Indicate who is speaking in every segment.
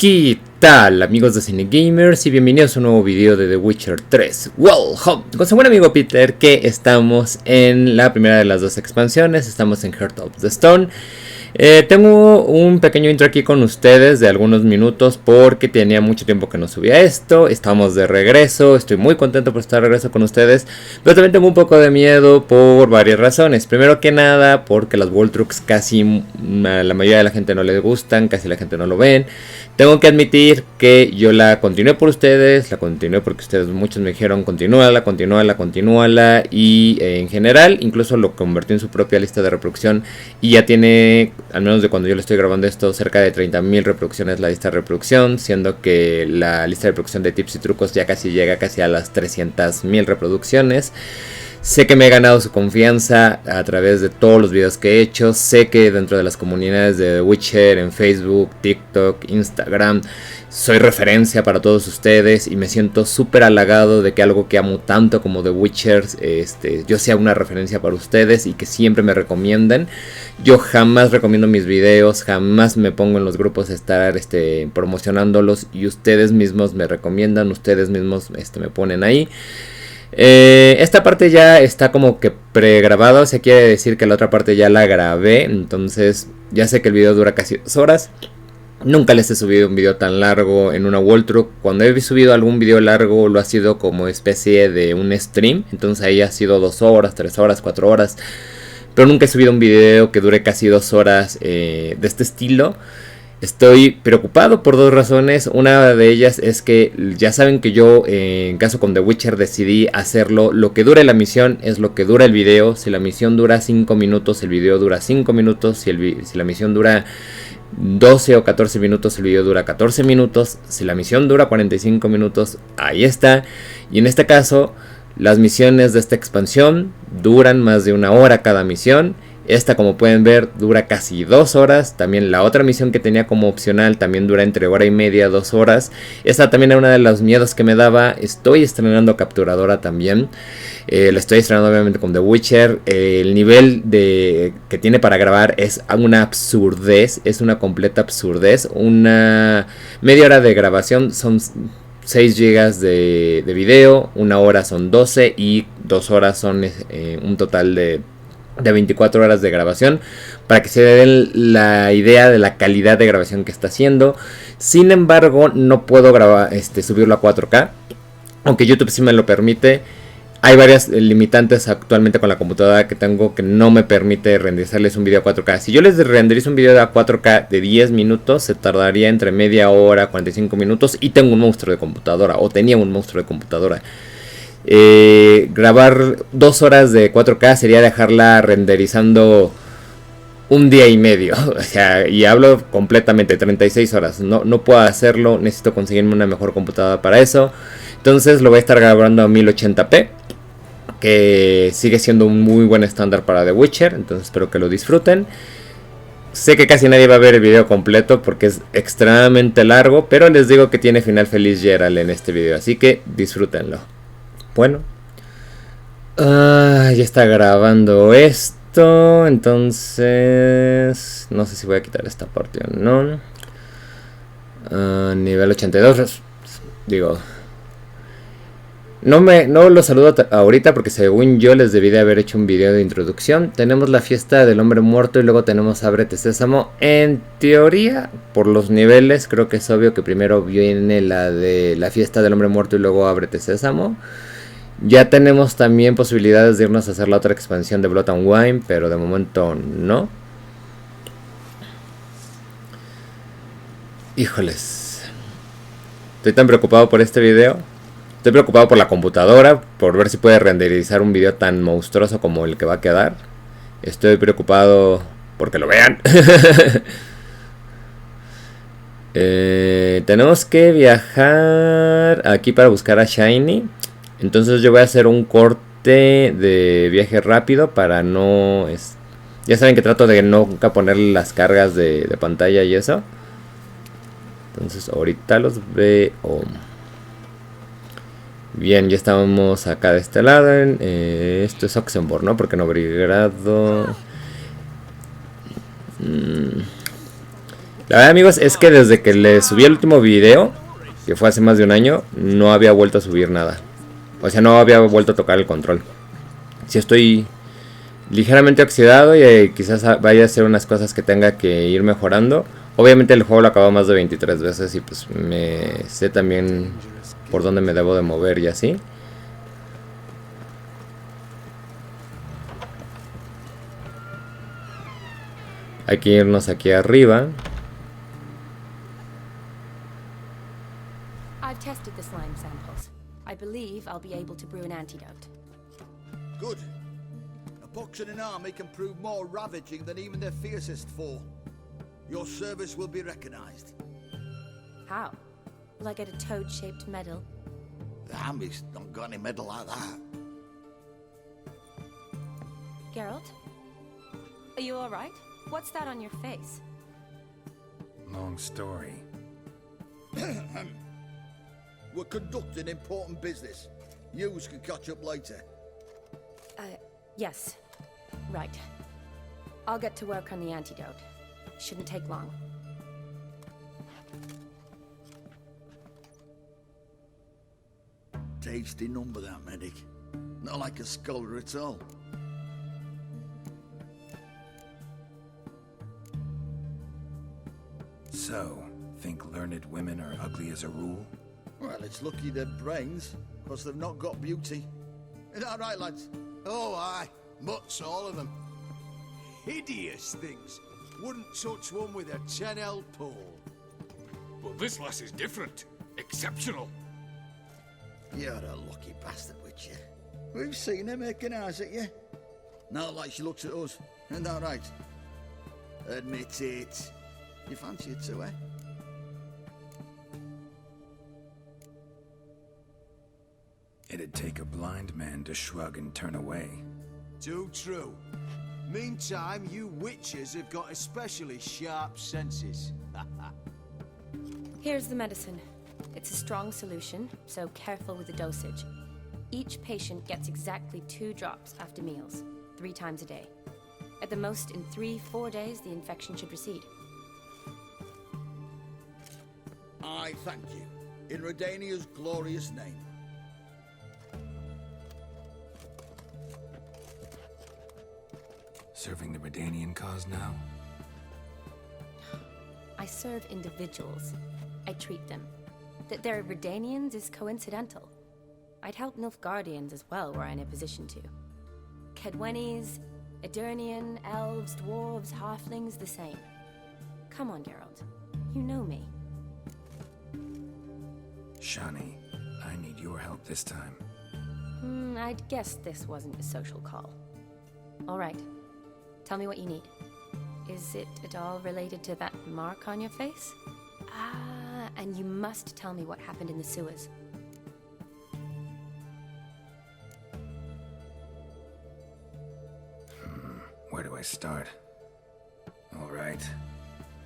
Speaker 1: ¿Qué tal, amigos de CINEGamers? Y bienvenidos a un nuevo video de The Witcher 3 Welcome. Con su buen amigo Peter, que estamos en la primera de las dos expansiones. Estamos en Heart of the Stone. Tengo un pequeño intro aquí con ustedes de algunos minutos porque tenía mucho tiempo que no subía esto. Estamos de regreso, estoy muy contento por estar de regreso con ustedes, pero también tengo un poco de miedo por varias razones. Primero que nada porque las World Trucks casi a la mayoría de la gente no les gustan, casi la gente no lo ven. Tengo que admitir que yo la continué por ustedes, la continué porque ustedes muchos me dijeron continúala y en general incluso lo convertí en su propia lista de reproducción y ya tiene, al menos de cuando yo le estoy grabando esto, cerca de 30.000 reproducciones la lista de reproducción, siendo que la lista de reproducción de tips y trucos ya casi llega casi a las 300.000 reproducciones. Sé que me he ganado su confianza a través de todos los videos que he hecho. Sé que dentro de las comunidades de The Witcher, en Facebook, TikTok, Instagram, soy referencia para todos ustedes y me siento súper halagado de que algo que amo tanto como The Witcher, yo sea una referencia para ustedes y que siempre me recomienden. Yo jamás recomiendo mis videos, jamás me pongo en los grupos a estar promocionándolos y ustedes mismos me recomiendan, ustedes mismos me ponen ahí. Esta parte ya está como que pregrabada, o sea, quiere decir que la otra parte ya la grabé. Entonces ya sé que el video dura casi 2 horas. Nunca les he subido un video tan largo en una walkthrough. Cuando he subido algún video largo lo ha sido como especie de un stream. Entonces ahí ha sido 2 horas, 3 horas, 4 horas. Pero nunca he subido un video que dure casi 2 horas de este estilo. Estoy preocupado por 2 razones. Una de ellas es que ya saben que yo, en caso con The Witcher, decidí hacerlo. Lo que dure la misión es lo que dura el video. Si la misión dura 5 minutos, el video dura 5 minutos. Si la misión dura 12 o 14 minutos, el video dura 14 minutos. Si la misión dura 45 minutos, ahí está. Y en este caso, las misiones de esta expansión duran más de 1 hora cada misión. Esta, como pueden ver, dura casi 2 horas. También la otra misión que tenía como opcional también dura entre 1:30 y 2 horas. Esta también era una de los miedos que me daba. Estoy estrenando capturadora también. La estoy estrenando obviamente con The Witcher. El nivel que tiene para grabar es una absurdez. Es una completa absurdez. Una media hora de grabación son 6 GB de video. 1 hora son 12 y 2 horas son un total de 24 horas de grabación, para que se den la idea de la calidad de grabación que está haciendo. Sin embargo, no puedo grabar, subirlo a 4K, aunque YouTube sí me lo permite. Hay varias limitantes actualmente con la computadora que tengo que no me permite renderizarles un video a 4K. Si yo les renderizo un video a 4K de 10 minutos, se tardaría entre media hora, 45 minutos, y tengo un monstruo de computadora, o tenía un monstruo de computadora. Grabar 2 horas de 4K sería dejarla renderizando un día y medio. O sea, y hablo completamente 36 horas. No puedo hacerlo. Necesito conseguirme una mejor computadora para eso. Entonces lo voy a estar grabando a 1080p, que sigue siendo un muy buen estándar para The Witcher. Entonces espero que lo disfruten. Sé que casi nadie va a ver el video completo porque es extremadamente largo, pero les digo que tiene final feliz Geralt en este video, así que disfrútenlo. Bueno, ya está grabando esto, entonces no sé si voy a quitar esta parte o no. Nivel 82, digo, no lo saludo ahorita porque según yo les debí de haber hecho un video de introducción. Tenemos la fiesta del hombre muerto y luego tenemos ábrete sésamo. En teoría, por los niveles, creo que es obvio que primero viene la de la fiesta del hombre muerto y luego ábrete sésamo. Ya tenemos también posibilidades de irnos a hacer la otra expansión de Blood and Wine, pero de momento no. Híjoles, estoy tan preocupado por este video. Estoy preocupado por la computadora, por ver si puede renderizar un video tan monstruoso como el que va a quedar. Estoy preocupado porque lo vean. Tenemos que viajar aquí para buscar a Shiny. Entonces yo voy a hacer un corte de viaje rápido para no... Ya saben que trato de nunca ponerle las cargas de pantalla y eso. Entonces ahorita los veo. Bien, ya estamos acá de este lado. Esto es Oxenborg, ¿no? Porque no Brigrado. La verdad, amigos, es que desde que le subí el último video, que fue hace más de un año, no había vuelto a subir nada. O sea, no había vuelto a tocar el control. Sí estoy ligeramente oxidado y quizás vaya a ser unas cosas que tenga que ir mejorando. Obviamente el juego lo acabo más de 23 veces y pues me sé también por dónde me debo de mover y así. Hay que irnos aquí arriba.
Speaker 2: I've tested the slime samples. I believe I'll be able to brew an antidote.
Speaker 3: Good. A pox in an army can prove more ravaging than even their fiercest foe. Your service will be recognized.
Speaker 2: How? Will I get a toad-shaped medal?
Speaker 3: The army's not got any medal like that.
Speaker 2: Geralt? Are you alright? What's that on your face?
Speaker 4: Long story.
Speaker 3: We're conducting important business. Yous can catch up later.
Speaker 2: Yes. Right. I'll get to work on the antidote. Shouldn't take long.
Speaker 3: Tasty number, that medic. Not like a scholar at all.
Speaker 4: So, think learned women are ugly as a rule?
Speaker 3: Well, it's lucky they're brains, because they've not got beauty. Is that right, lads?
Speaker 5: Oh, aye. Mutts, all of them. Hideous things. Wouldn't touch one with a 10L pole.
Speaker 6: But this lass is different. Exceptional.
Speaker 3: You're a lucky bastard, Witcher. We've seen her making eyes at you. Not like she looks at us. Isn't that right? Admit it. You fancy it too, eh?
Speaker 4: It'd take a blind man to shrug and turn away.
Speaker 5: Too true. Meantime, you witches have got especially sharp senses.
Speaker 2: Here's the medicine. It's a strong solution, so careful with the dosage. Each patient gets exactly 2 drops after meals, 3 times a day. At the most, in 3-4 days, the infection should recede.
Speaker 3: I thank you. In Redania's glorious name.
Speaker 4: Serving the Redanian cause now?
Speaker 2: I serve individuals. I treat them. That they're Redanians is coincidental. I'd help Nilfgaardians as well were I in a position to. Kedwenis, Edirnian, elves, dwarves, halflings, the same. Come on, Geralt. You know me.
Speaker 4: Shani, I need your help this time.
Speaker 2: I'd guess this wasn't a social call. All right. Tell me what you need. Is it at all related to that mark on your face? Ah, and you must tell me what happened in the sewers.
Speaker 4: Where do I start? All right.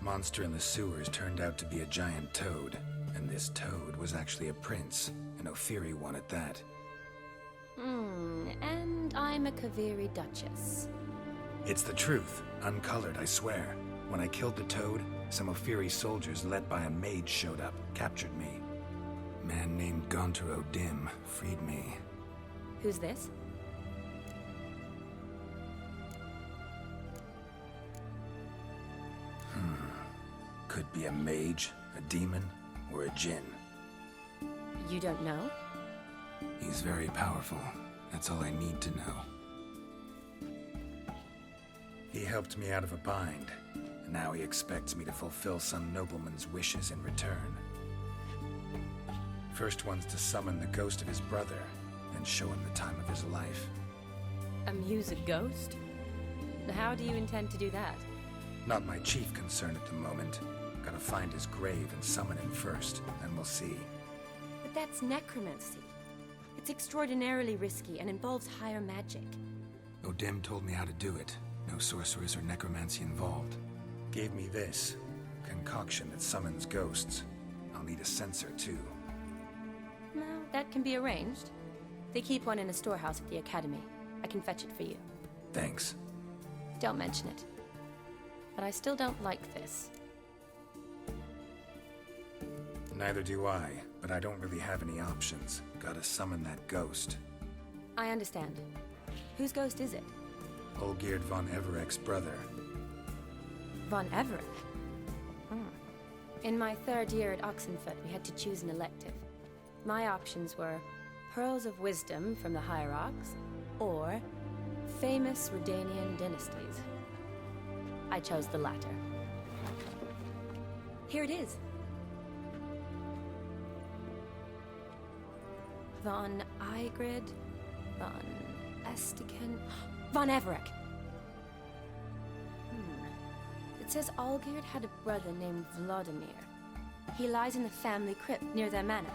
Speaker 4: Monster in the sewers turned out to be a giant toad, and this toad was actually a prince, an Ophiri one at that.
Speaker 2: And I'm a Kaviri Duchess.
Speaker 4: It's the truth, uncolored, I swear. When I killed the toad, some Ophiri soldiers led by a mage showed up, captured me. A man named Gontar O'Dim freed me.
Speaker 2: Who's this?
Speaker 4: Could be a mage, a demon, or a djinn.
Speaker 2: You don't know?
Speaker 4: He's very powerful. That's all I need to know. He helped me out of a bind, and now he expects me to fulfill some nobleman's wishes in return. First one's to summon the ghost of his brother, then show him the time of his life.
Speaker 2: Amuse a ghost? How do you intend to do that?
Speaker 4: Not my chief concern at the moment. Gotta find his grave and summon him first, and we'll see.
Speaker 2: But that's necromancy. It's extraordinarily risky and involves higher magic.
Speaker 4: O'Dim told me how to do it. No sorcerers or necromancy involved. Gave me this concoction that summons ghosts. I'll need a censer too.
Speaker 2: Well, that can be arranged. They keep one in a storehouse at the academy. I can fetch it for you.
Speaker 4: Thanks.
Speaker 2: Don't mention it. But I still don't like this.
Speaker 4: Neither do I, but I don't really have any options. Gotta summon that ghost.
Speaker 2: I understand. Whose ghost is it?
Speaker 4: Olgierd von Everek's brother.
Speaker 2: Von Everett? In my 3rd year at Oxenfurt, we had to choose an elective. My options were Pearls of Wisdom from the Hierarchs, or famous Redanian dynasties. I chose the latter. Here it is. Von Igrid, von Estiken, von Everek. It says Olgierd had a brother named Vladimir. He lies in the family crypt near their manor.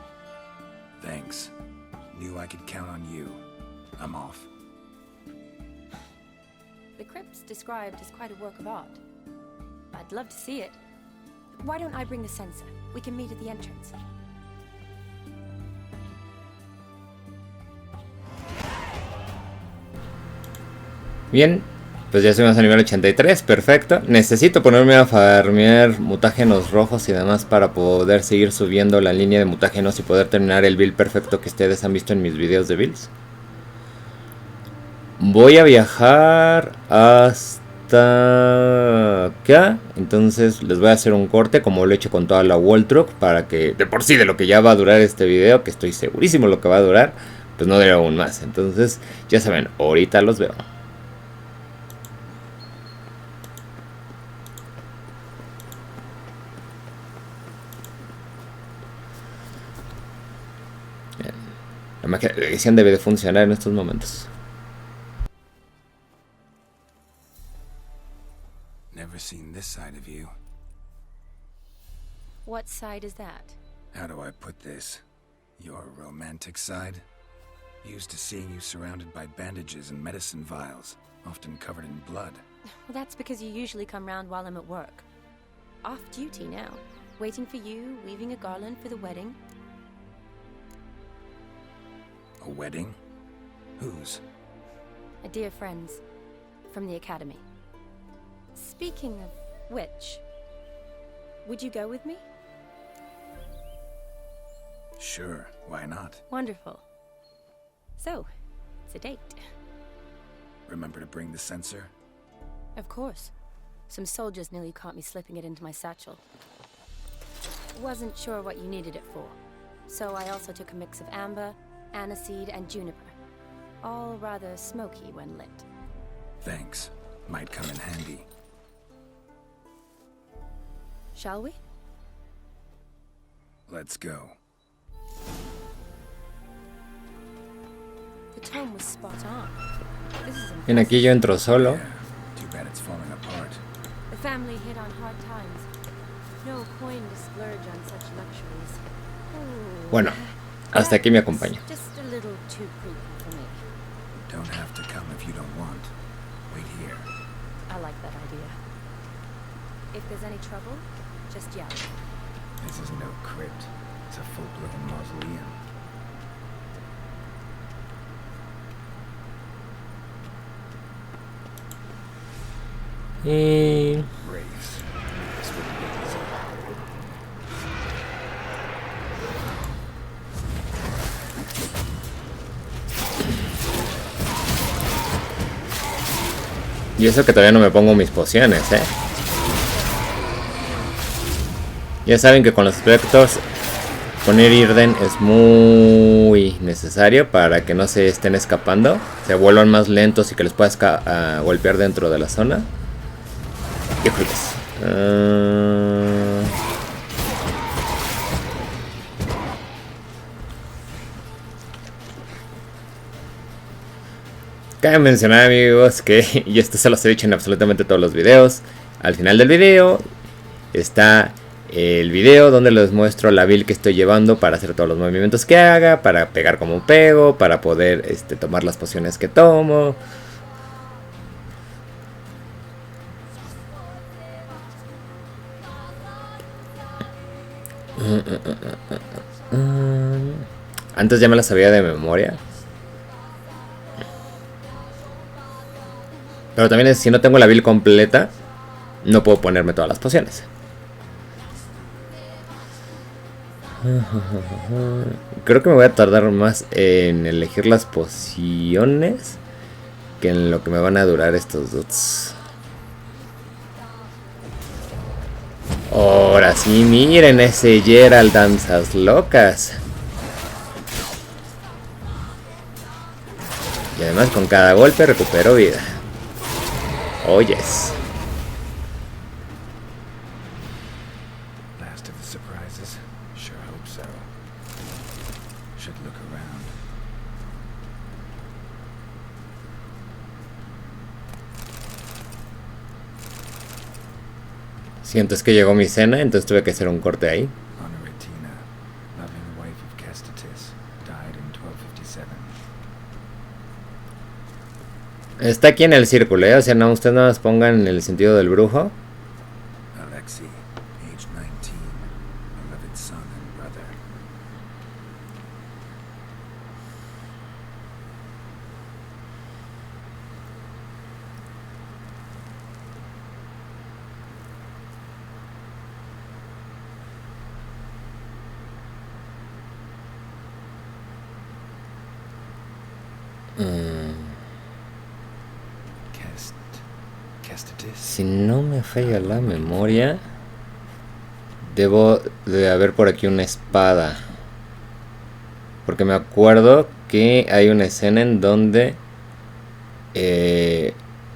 Speaker 4: Thanks. Knew I could count on you. I'm off.
Speaker 2: The crypt's described as quite a work of art. I'd love to see it. Why don't I bring the censer? We can meet at the entrance.
Speaker 1: Bien, pues ya subimos a nivel 83, perfecto. Necesito ponerme a farmear mutágenos rojos y demás para poder seguir subiendo la línea de mutágenos y poder terminar el build perfecto que ustedes han visto en mis videos de builds. Voy a viajar hasta acá, entonces les voy a hacer un corte como lo he hecho con toda la wall truck para que de por sí de lo que ya va a durar este video, que estoy segurísimo lo que va a durar, pues no dure aún más. Entonces ya saben, ahorita los veo. La magia de la edición debe de funcionar en estos momentos.
Speaker 4: Never seen this side of you.
Speaker 2: What side is that?
Speaker 4: How do I put this? Your romantic side? Used to seeing you surrounded by bandages and medicine vials, often covered in blood.
Speaker 2: Well, that's because you usually come round while I'm at work. Off duty now. Waiting for you, weaving a garland for the wedding.
Speaker 4: A wedding? Whose?
Speaker 2: A dear friend's. From the academy. Speaking of which, would you go with me?
Speaker 4: Sure, why not?
Speaker 2: Wonderful. So, it's a date.
Speaker 4: Remember to bring the censer?
Speaker 2: Of course. Some soldiers nearly caught me slipping it into my satchel. Wasn't sure what you needed it for, so I also took a mix of amber, aniseed, and juniper. All rather smoky when lit.
Speaker 4: Thanks. Might come in handy.
Speaker 2: Shall we?
Speaker 4: Let's go.
Speaker 2: The tone was spot on. This is
Speaker 1: Bien, aquí yo entro solo.
Speaker 4: Yeah, too bad it's falling apart.
Speaker 2: The family hit on hard times. No coin to splurge on such luxuries. Ooh.
Speaker 1: Bueno, hasta aquí me acompaña.
Speaker 2: Just a little too creepy for me.
Speaker 4: Don't have to come if you don't want. Wait here.
Speaker 2: I like that idea. If there's any trouble, just yell.
Speaker 4: This is no crypt. It's a full-blown mausoleum.
Speaker 1: Y...
Speaker 4: Wraiths. This wouldn't be easy.
Speaker 1: y eso que todavía no me pongo mis pociones, Ya saben que con los espectros poner Irden es muy necesario para que no se estén escapando, se vuelvan más lentos y que les puedas golpear dentro de la zona. Híjoles. Cabe mencionar, amigos, que y esto se los he dicho en absolutamente todos los videos. Al final del video está el video donde les muestro la build que estoy llevando para hacer todos los movimientos que haga, para pegar como pego, para poder tomar las pociones que tomo. Antes ya me las sabía de memoria. Pero también si no tengo la build completa, no puedo ponerme todas las pociones. Creo que me voy a tardar más en elegir las pociones que en lo que me van a durar estos dudes. Ahora sí, miren ese Gerald danzas locas. Y además con cada golpe recupero vida. Oh yes.
Speaker 4: Last of the surprises. Sure hope so. Should look around.
Speaker 1: Siento es que llegó mi cena, entonces tuve que hacer un corte ahí.
Speaker 4: Honoratina, loving wife of Kestatis, died in 1257.
Speaker 1: Está aquí en el círculo, ¿eh? O sea, no, ustedes no las pongan en el sentido del brujo.
Speaker 4: Alexei, age 19, beloved son and brother. Kestatis.
Speaker 1: Si no me falla la memoria, debo de haber por aquí una espada. Porque me acuerdo que hay una escena en donde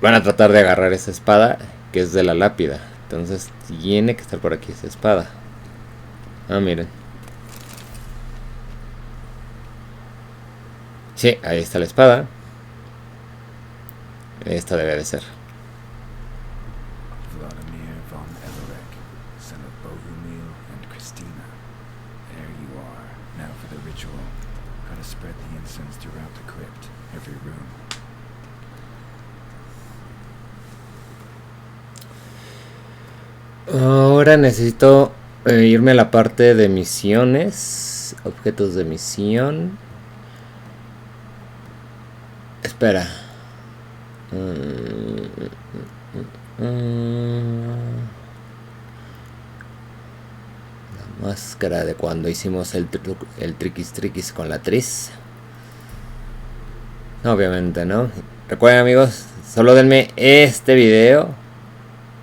Speaker 1: van a tratar de agarrar esa espada que es de la lápida. Entonces tiene que estar por aquí esa espada. Ah, miren. Sí, ahí está la espada. Esta debe de ser.
Speaker 4: Vladimir von Everek, son of Bohumil and Christina. There you are. Now for the ritual. Got to spread the incense throughout the crypt, every room.
Speaker 1: Ahora necesito irme a la parte de misiones. Objetos de misión. Espera. La máscara de cuando hicimos el triquis con la Tris. Obviamente, ¿no? Recuerden, amigos, solo denme este video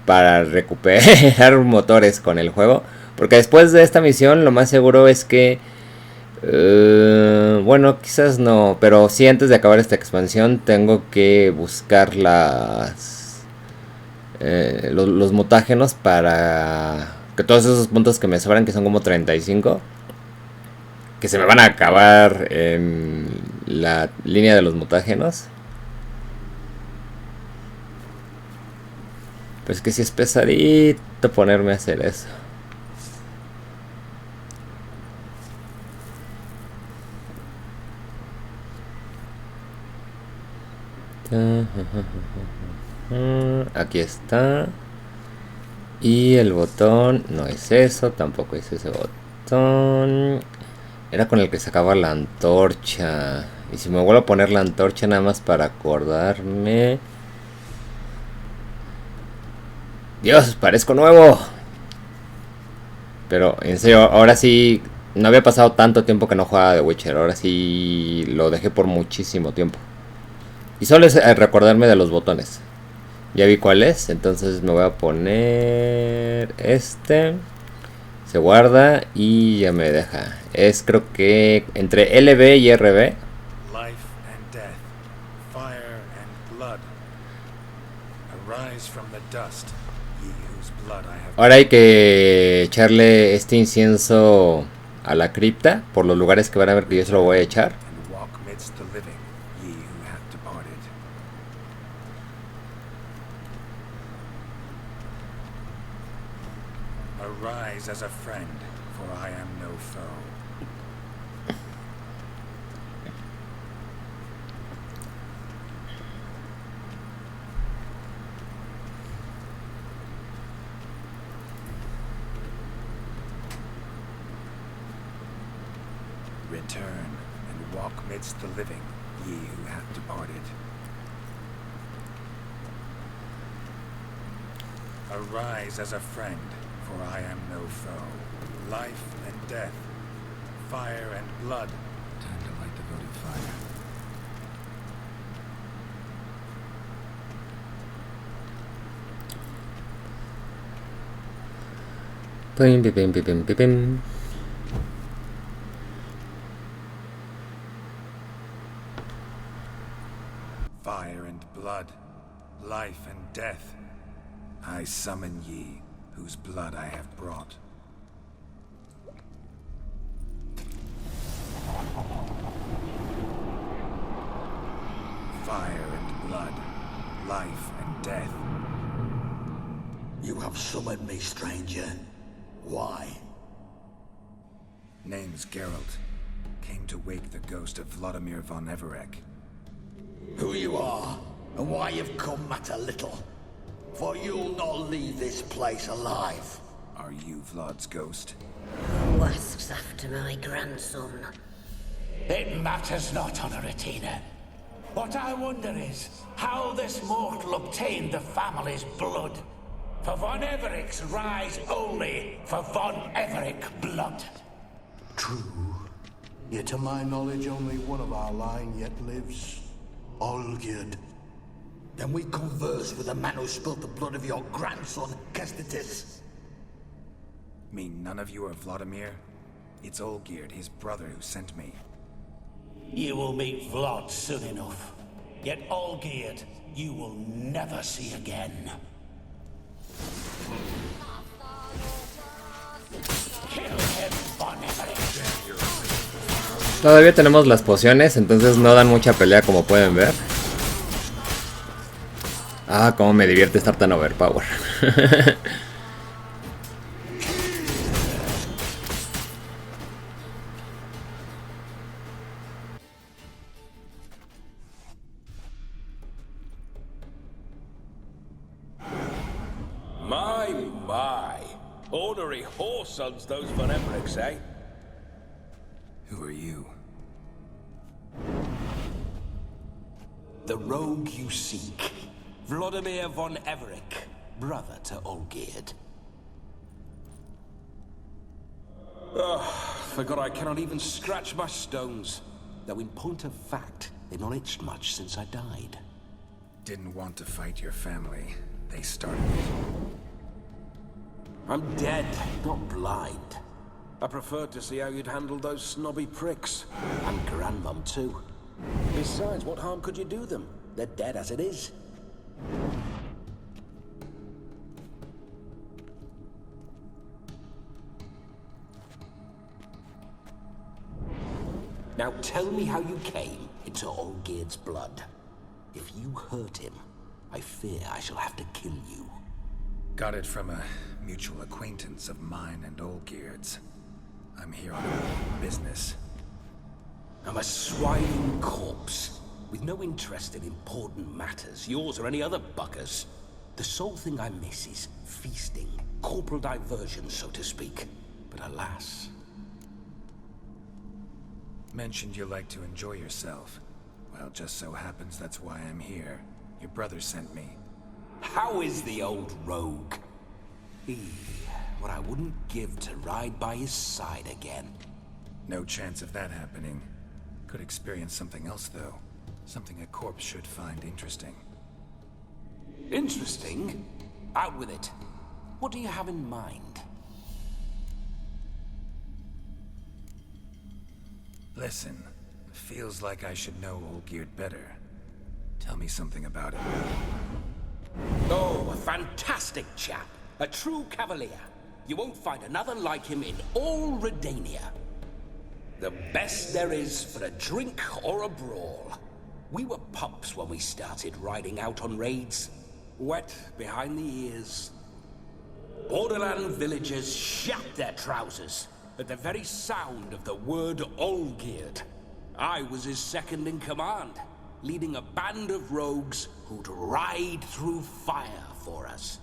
Speaker 1: para recuperar motores con el juego. Porque después de esta misión lo más seguro es que... bueno, quizás no, pero sí, antes de acabar esta expansión tengo que buscar los mutágenos para que todos esos puntos que me sobran, que son como 35, que se me van a acabar en la línea de los mutágenos. Pues que sí es pesadito ponerme a hacer eso. Aquí está. Y el botón no es eso, tampoco es ese botón. Era con el que sacaba la antorcha. Y si me vuelvo a poner la antorcha nada más para acordarme. Dios, parezco nuevo. Pero en serio, ahora sí. No había pasado tanto tiempo que no jugaba The Witcher. Ahora sí lo dejé por muchísimo tiempo. Y solo es recordarme de los botones. Ya vi cuál es, entonces me voy a poner este. Se guarda y ya me deja. Es creo que entre LB y RB.
Speaker 4: Life and death, fire and blood. Arise from the dust, ye whose blood I have.
Speaker 1: Ahora hay que echarle este incienso a la cripta. Por los lugares que van a ver que yo se lo voy a echar.
Speaker 4: And walk midst the living, ye who have departed. Arise as a friend, for I am no foe. Return and walk midst the living, ye who have departed. Arise as a friend, for I am no foe. Life and death, Fire and blood. Time to light the votive fire.
Speaker 1: Pim, pim, pim, pim, pim, pim.
Speaker 4: Fire and blood. Life and death. I summon ye, whose blood I have brought. Fire and blood, life and death.
Speaker 3: You have summoned me, stranger. Why?
Speaker 4: Name's Geralt. Came to wake the ghost of Vladimir von Everec.
Speaker 3: Who you are, and why you've come matter little. For you'll not leave this place alive.
Speaker 4: Are you Vlad's ghost?
Speaker 7: Who asks after my grandson?
Speaker 8: It matters not, Honoratina. What I wonder is how this mortal obtained the family's blood. For von Everic's rise only for von Everec blood.
Speaker 5: True. Yet to my knowledge, only one of our line yet lives. Olgierd.
Speaker 3: Then we converse with the man who spilled the blood of your grandson, Kestitis.
Speaker 4: Mean none of you are Vladimir? It's Olgierd, his brother, who sent me.
Speaker 8: You will meet Vlad soon enough. Yet Olgierd, you will never see again. Kill him, von Everec.
Speaker 1: Todavía tenemos las pociones, entonces no dan mucha pelea como pueden ver. Ah, cómo me divierte estar tan overpower.
Speaker 9: My. Ornery whoresons those von Everecs, eh?
Speaker 4: Who are you?
Speaker 8: The rogue you seek. Vladimir von Everec, brother to Olgierd.
Speaker 9: Forgot I cannot even scratch my stones. Though in point of fact, they've not itched much since I died.
Speaker 4: Didn't want to fight your family. They started it.
Speaker 9: I'm dead, not blind. I preferred to see how you'd handled those snobby pricks.
Speaker 8: And Grandmum too.
Speaker 9: Besides, what harm could you do them? They're dead as it is.
Speaker 8: Now tell me how you came into Olgierd's blood. If you hurt him, I fear I shall have to kill you.
Speaker 4: Got it from a mutual acquaintance of mine and Olgierd's. I'm here on business.
Speaker 8: I'm a swine corpse, with no interest in important matters, yours or any other buggers. The sole thing I miss is feasting, corporal diversion, so to speak. But alas...
Speaker 4: Mentioned you like to enjoy yourself. Well, just so happens that's why I'm here. Your brother sent me.
Speaker 8: How is the old rogue? What I wouldn't give to ride by his side again.
Speaker 4: No chance of that happening. Could experience something else, though. Something a corpse should find interesting.
Speaker 8: Interesting? Out with it. What do you have in mind?
Speaker 4: Listen, feels like I should know Olgierd better. Tell me something about him.
Speaker 8: Oh, a fantastic chap. A true cavalier. You won't find another like him in all Redania. The best there is for a drink or a brawl. We were pups when we started riding out on raids. Wet behind the ears. Borderland villagers shat their trousers at the very sound of the word Olgierd. I was his second in command, leading a band of rogues who'd ride through fire for us.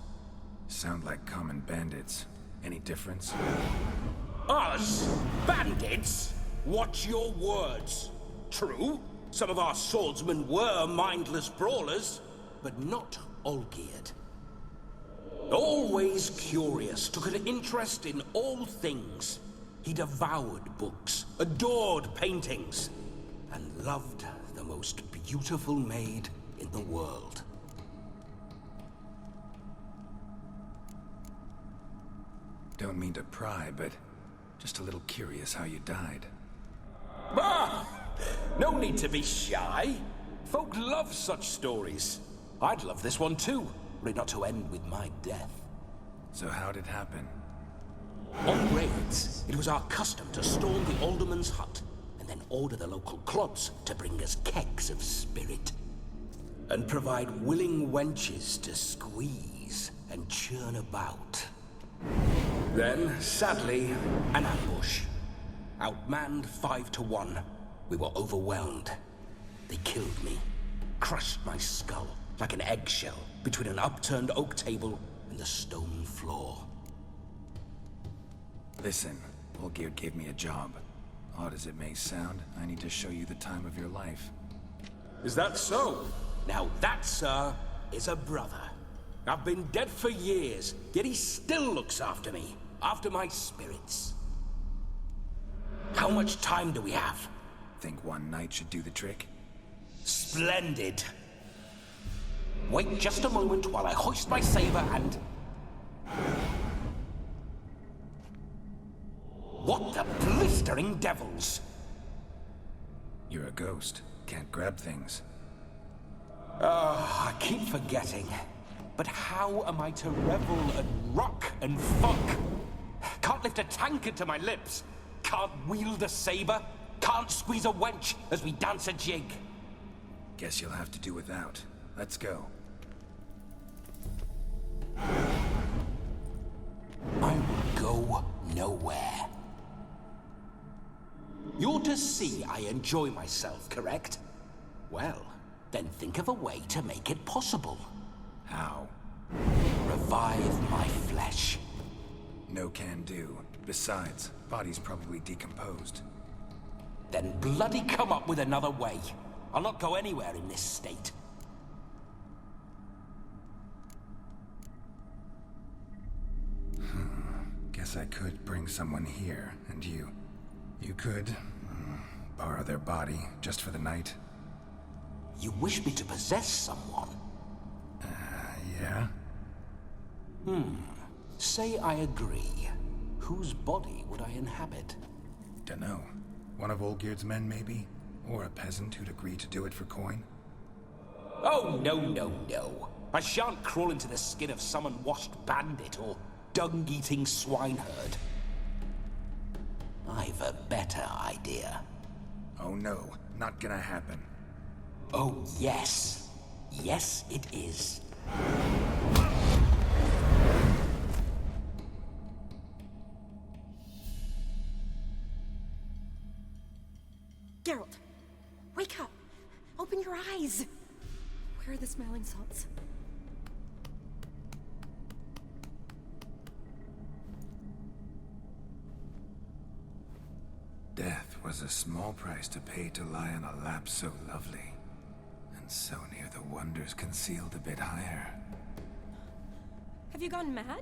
Speaker 4: Sound like common bandits. Any difference?
Speaker 8: Us? Bandits? Watch your words. True, some of our swordsmen were mindless brawlers, but not Olgierd. Always curious, took an interest in all things. He devoured books, adored paintings, and loved the most beautiful maid in the world.
Speaker 4: Don't mean to pry, but just a little curious how you died.
Speaker 8: Ah! No need to be shy. Folk love such stories. I'd love this one too, were it not to end with my death.
Speaker 4: So how'd it happen?
Speaker 8: On raids, it was our custom to storm the alderman's hut and then order the local clubs to bring us kegs of spirit. And provide willing wenches to squeeze and churn about. Then, sadly, an ambush. Outmanned 5 to 1. We were overwhelmed. They killed me, crushed my skull like an eggshell between an upturned oak table and the stone floor.
Speaker 4: Listen, Olgierd gave me a job. Odd as it may sound, I need to show you the time of your life.
Speaker 8: Is that so? Now that, sir, is a brother. I've been dead for years, yet he still looks after me, after my spirits. How much time do we have?
Speaker 4: Think one night should do the trick?
Speaker 8: Splendid. Wait just a moment while I hoist my saber and... What the blistering devils?
Speaker 4: You're a ghost. Can't grab things.
Speaker 8: I keep forgetting. But how am I to revel and rock and fuck? Can't lift a tankard to my lips. Can't wield a saber. Can't squeeze a wench as we dance a jig.
Speaker 4: Guess you'll have to do without. Let's go.
Speaker 8: I will go nowhere. You're to see I enjoy myself, correct? Well, then think of a way to make it possible.
Speaker 4: How?
Speaker 8: Revive my flesh.
Speaker 4: No can do. Besides, body's probably decomposed.
Speaker 8: Then bloody come up with another way. I'll not go anywhere in this state.
Speaker 4: Guess I could bring someone here, and you could borrow their body just for the night.
Speaker 8: You wish me to possess someone?
Speaker 4: Yeah?
Speaker 8: Say I agree. Whose body would I inhabit?
Speaker 4: Dunno. One of Olgierd's men, maybe? Or a peasant who'd agree to do it for coin?
Speaker 8: Oh, no, no, no. I shan't crawl into the skin of some unwashed bandit or dung-eating swineherd. I've a better idea.
Speaker 4: Oh no, not gonna happen.
Speaker 8: Oh, yes. Yes, it is.
Speaker 2: Geralt, wake up. Open your eyes. Where are the smelling salts?
Speaker 4: Death was a small price to pay to lie on a lap so lovely, and so near the wonders concealed a bit higher.
Speaker 2: Have you gone mad?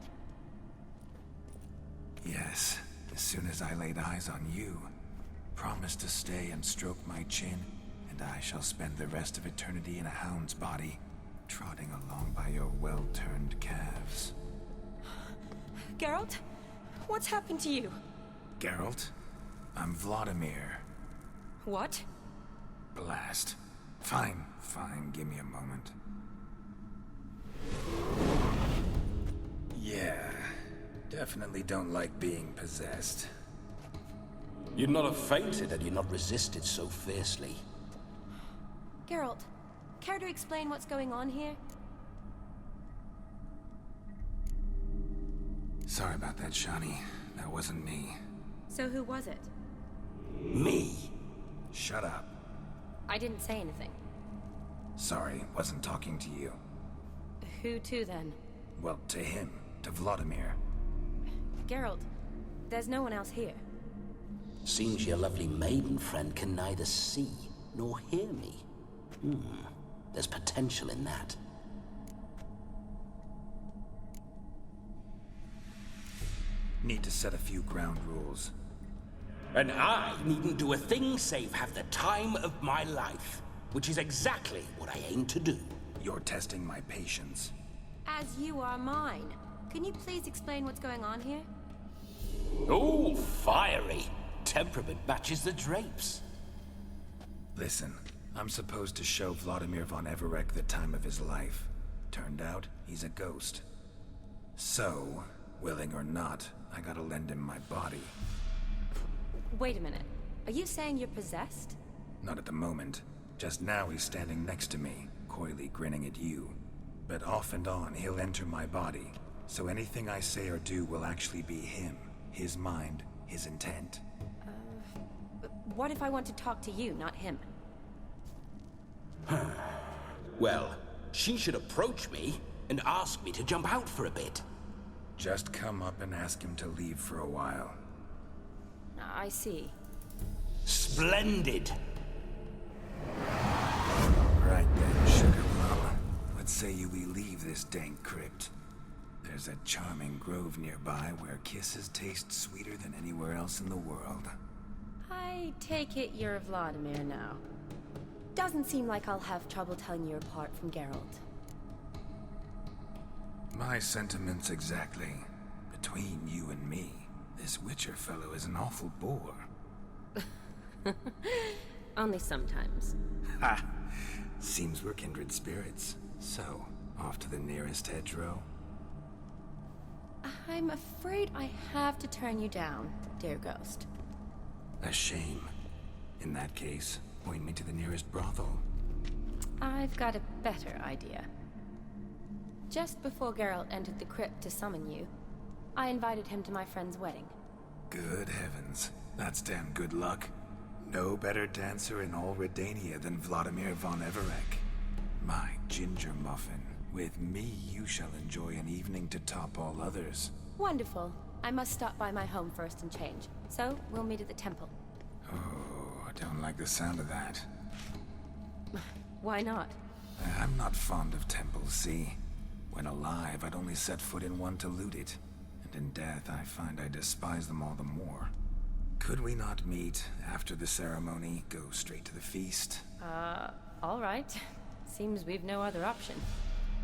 Speaker 4: Yes, as soon as I laid eyes on you, promised to stay and stroke my chin, and I shall spend the rest of eternity in a hound's body, trotting along by your well-turned calves.
Speaker 2: Geralt, what's happened to you?
Speaker 4: Geralt? I'm Vladimir.
Speaker 2: What?
Speaker 4: Blast. Fine, give me a moment. Yeah, definitely don't like being possessed.
Speaker 8: You'd not have fainted had you not resisted so fiercely.
Speaker 2: Geralt, care to explain what's going on here?
Speaker 4: Sorry about that, Shani. That wasn't me.
Speaker 2: So who was it?
Speaker 8: Me?
Speaker 4: Shut up.
Speaker 2: I didn't say anything.
Speaker 4: Sorry, wasn't talking to you.
Speaker 2: Who to then?
Speaker 4: Well, to him. To Vladimir.
Speaker 2: Geralt, there's no one else here.
Speaker 8: Seems your lovely maiden friend can neither see nor hear me. There's potential in that.
Speaker 4: Need to set a few ground rules.
Speaker 8: And I needn't do a thing save have the time of my life, which is exactly what I aim to do.
Speaker 4: You're testing my patience.
Speaker 2: As you are mine. Can you please explain what's going on here?
Speaker 8: Oh, fiery. Temperament matches the drapes.
Speaker 4: Listen, I'm supposed to show Vladimir von Everec the time of his life. Turned out, he's a ghost. So, willing or not, I gotta lend him my body.
Speaker 2: Wait a minute. Are you saying you're possessed?
Speaker 4: Not at the moment. Just now he's standing next to me, coyly grinning at you. But off and on, he'll enter my body. So anything I say or do will actually be him. His mind, his intent.
Speaker 2: What if I want to talk to you, not him?
Speaker 8: Well, she should approach me and ask me to jump out for a bit.
Speaker 4: Just come up and ask him to leave for a while.
Speaker 2: I see.
Speaker 8: Splendid.
Speaker 4: Right then, sugar plum. What say you we leave this dank crypt? There's a charming grove nearby where kisses taste sweeter than anywhere else in the world.
Speaker 2: I take it you're Vladimir now. Doesn't seem like I'll have trouble telling you apart from Geralt.
Speaker 4: My sentiments exactly. Between you and me, this Witcher fellow is an awful bore.
Speaker 2: Only sometimes.
Speaker 4: Ha! Seems we're kindred spirits. So, off to the nearest hedgerow?
Speaker 2: I'm afraid I have to turn you down, dear ghost.
Speaker 4: A shame. In that case, point me to the nearest brothel.
Speaker 2: I've got a better idea. Just before Geralt entered the crypt to summon you, I invited him to my friend's wedding.
Speaker 4: Good heavens. That's damn good luck. No better dancer in all Redania than Vladimir von Everec. My ginger muffin. With me, you shall enjoy an evening to top all others.
Speaker 2: Wonderful. I must stop by my home first and change. So, we'll meet at the temple.
Speaker 4: Oh, I don't like the sound of that.
Speaker 2: Why not?
Speaker 4: I'm not fond of temples, see? When alive, I'd only set foot in one to loot it. And in death, I find I despise them all the more. Could we not meet after the ceremony, go straight to the feast?
Speaker 2: All right. Seems we've no other option.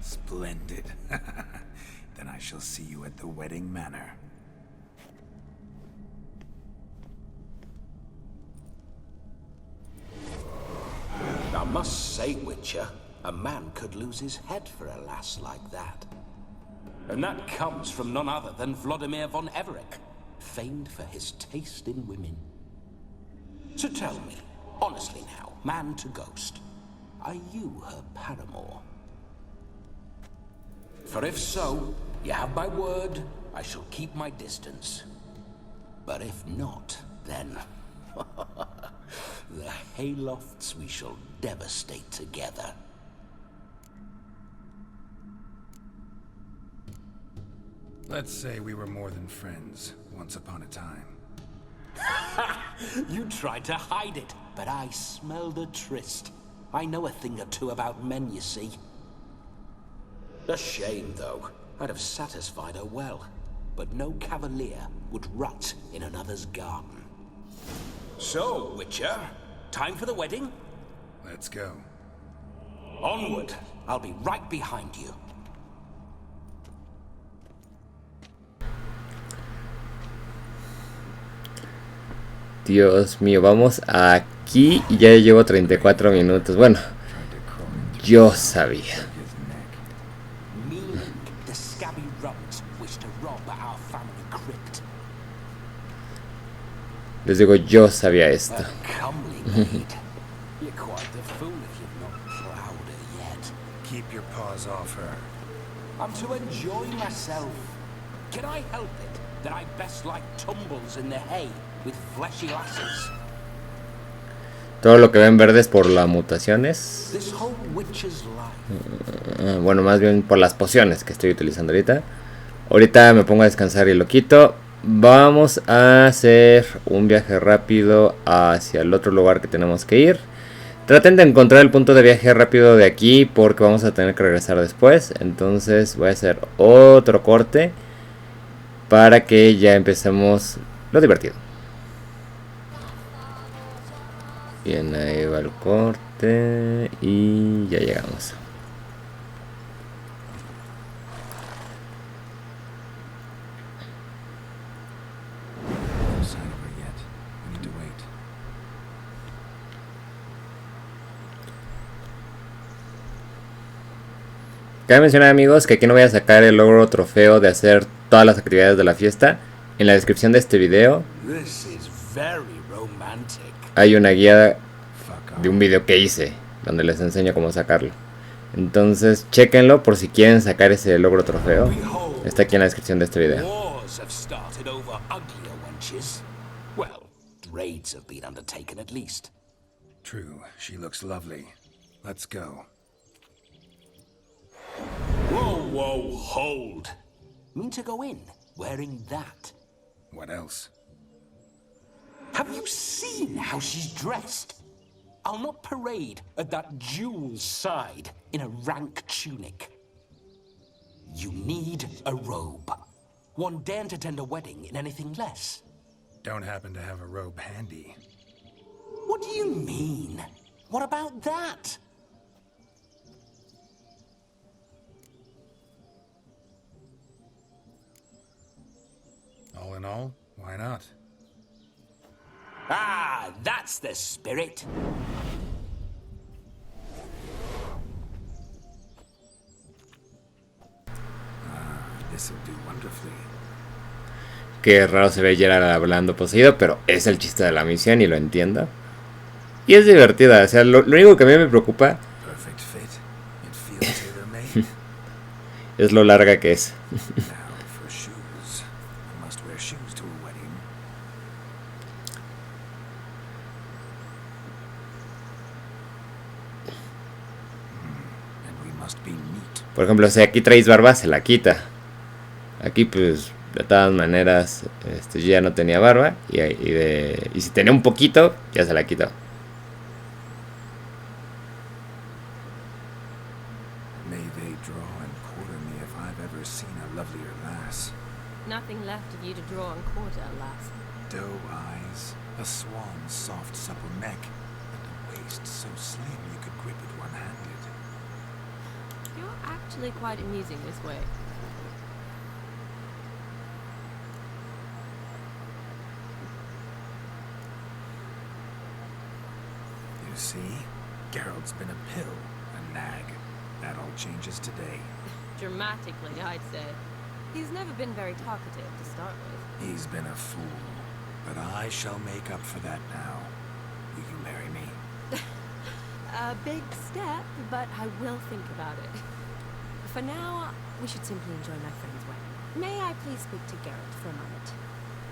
Speaker 4: Splendid. Then I shall see you at the wedding manor.
Speaker 8: I must say, Witcher, a man could lose his head for a lass like that. And that comes from none other than Vladimir von Everec, famed for his taste in women. So tell me, honestly now, man to ghost, are you her paramour? For if so, you have my word, I shall keep my distance. But if not, then the haylofts we shall devastate together.
Speaker 4: Let's say we were more than friends, once upon a time.
Speaker 8: You tried to hide it, but I smelled a tryst. I know a thing or two about men, you see. A shame, though. I'd have satisfied her well. But no cavalier would rot in another's garden. So, Witcher, time for the wedding?
Speaker 4: Let's go.
Speaker 8: Onward. I'll be right behind you.
Speaker 1: Dios mío, vamos aquí y ya llevo 34 minutos. Bueno, yo sabía.
Speaker 8: The scabby runt wish to rob our family crypt.
Speaker 1: Les digo, yo sabía esto.
Speaker 8: A comely maid. You're quite the fool if you've not plowed her yet.
Speaker 4: Keep your paws off her.
Speaker 8: I'm to enjoy myself. Can I help it that I best like tumbles in the hay with fleshy lasses?
Speaker 1: Todo lo que ven verde es por las mutaciones.
Speaker 8: This whole witch's life.
Speaker 1: Bueno, más bien por las pociones que estoy utilizando ahorita. Ahorita me pongo a descansar y lo quito. Vamos a hacer un viaje rápido hacia el otro lugar que tenemos que ir. Traten de encontrar el punto de viaje rápido de aquí porque vamos a tener que regresar después. Entonces voy a hacer otro corte para que ya empecemos lo divertido. Bien, ahí va el corte y ya llegamos. Cabe mencionar, amigos, que aquí no voy a sacar el logro trofeo de hacer todas las actividades de la fiesta. En la descripción de este video hay una guía de un video que hice donde les enseño cómo sacarlo. Entonces chequenlo por si quieren sacar ese logro trofeo. Está aquí en la descripción de este video.
Speaker 4: True, she looks lovely. Let's go.
Speaker 8: Whoa, whoa, hold. Mean to go in wearing that?
Speaker 4: What else?
Speaker 8: Have you seen how she's dressed? I'll not parade at that jewel's side in a rank tunic. You need a robe. One daren't attend a wedding in anything less.
Speaker 4: Don't happen to have a robe handy.
Speaker 8: What do you mean? What about that?
Speaker 4: All in all, why not?
Speaker 8: Ah, that's the spirit.
Speaker 4: This'll do wonderfully.
Speaker 1: Qué raro se ve Gerard hablando poseído, pero es el chiste de la misión y lo entiendo. Y es divertida, o sea, lo único que a mí me preocupa es lo larga que es. Por ejemplo, si aquí traéis barba, se la quita. Aquí pues de todas maneras yo ya no tenía barba y si tenía un poquito, ya se la quitó.
Speaker 2: Nothing left of you to draw and quarter, alas.
Speaker 4: Doe eyes, a swan's soft supple neck, and a waist so slim you could grip it one-handed.
Speaker 2: You're actually quite amusing this way.
Speaker 4: You see? Geralt's been a pill, a nag. That all changes today.
Speaker 2: Dramatically, I'd say. He's never been very talkative to start with.
Speaker 4: He's been a fool, but I shall make up for that now. Will you marry me?
Speaker 2: A big step, but I will think about it. For now, we should simply enjoy my friend's wedding. May I please speak to Geralt for a moment?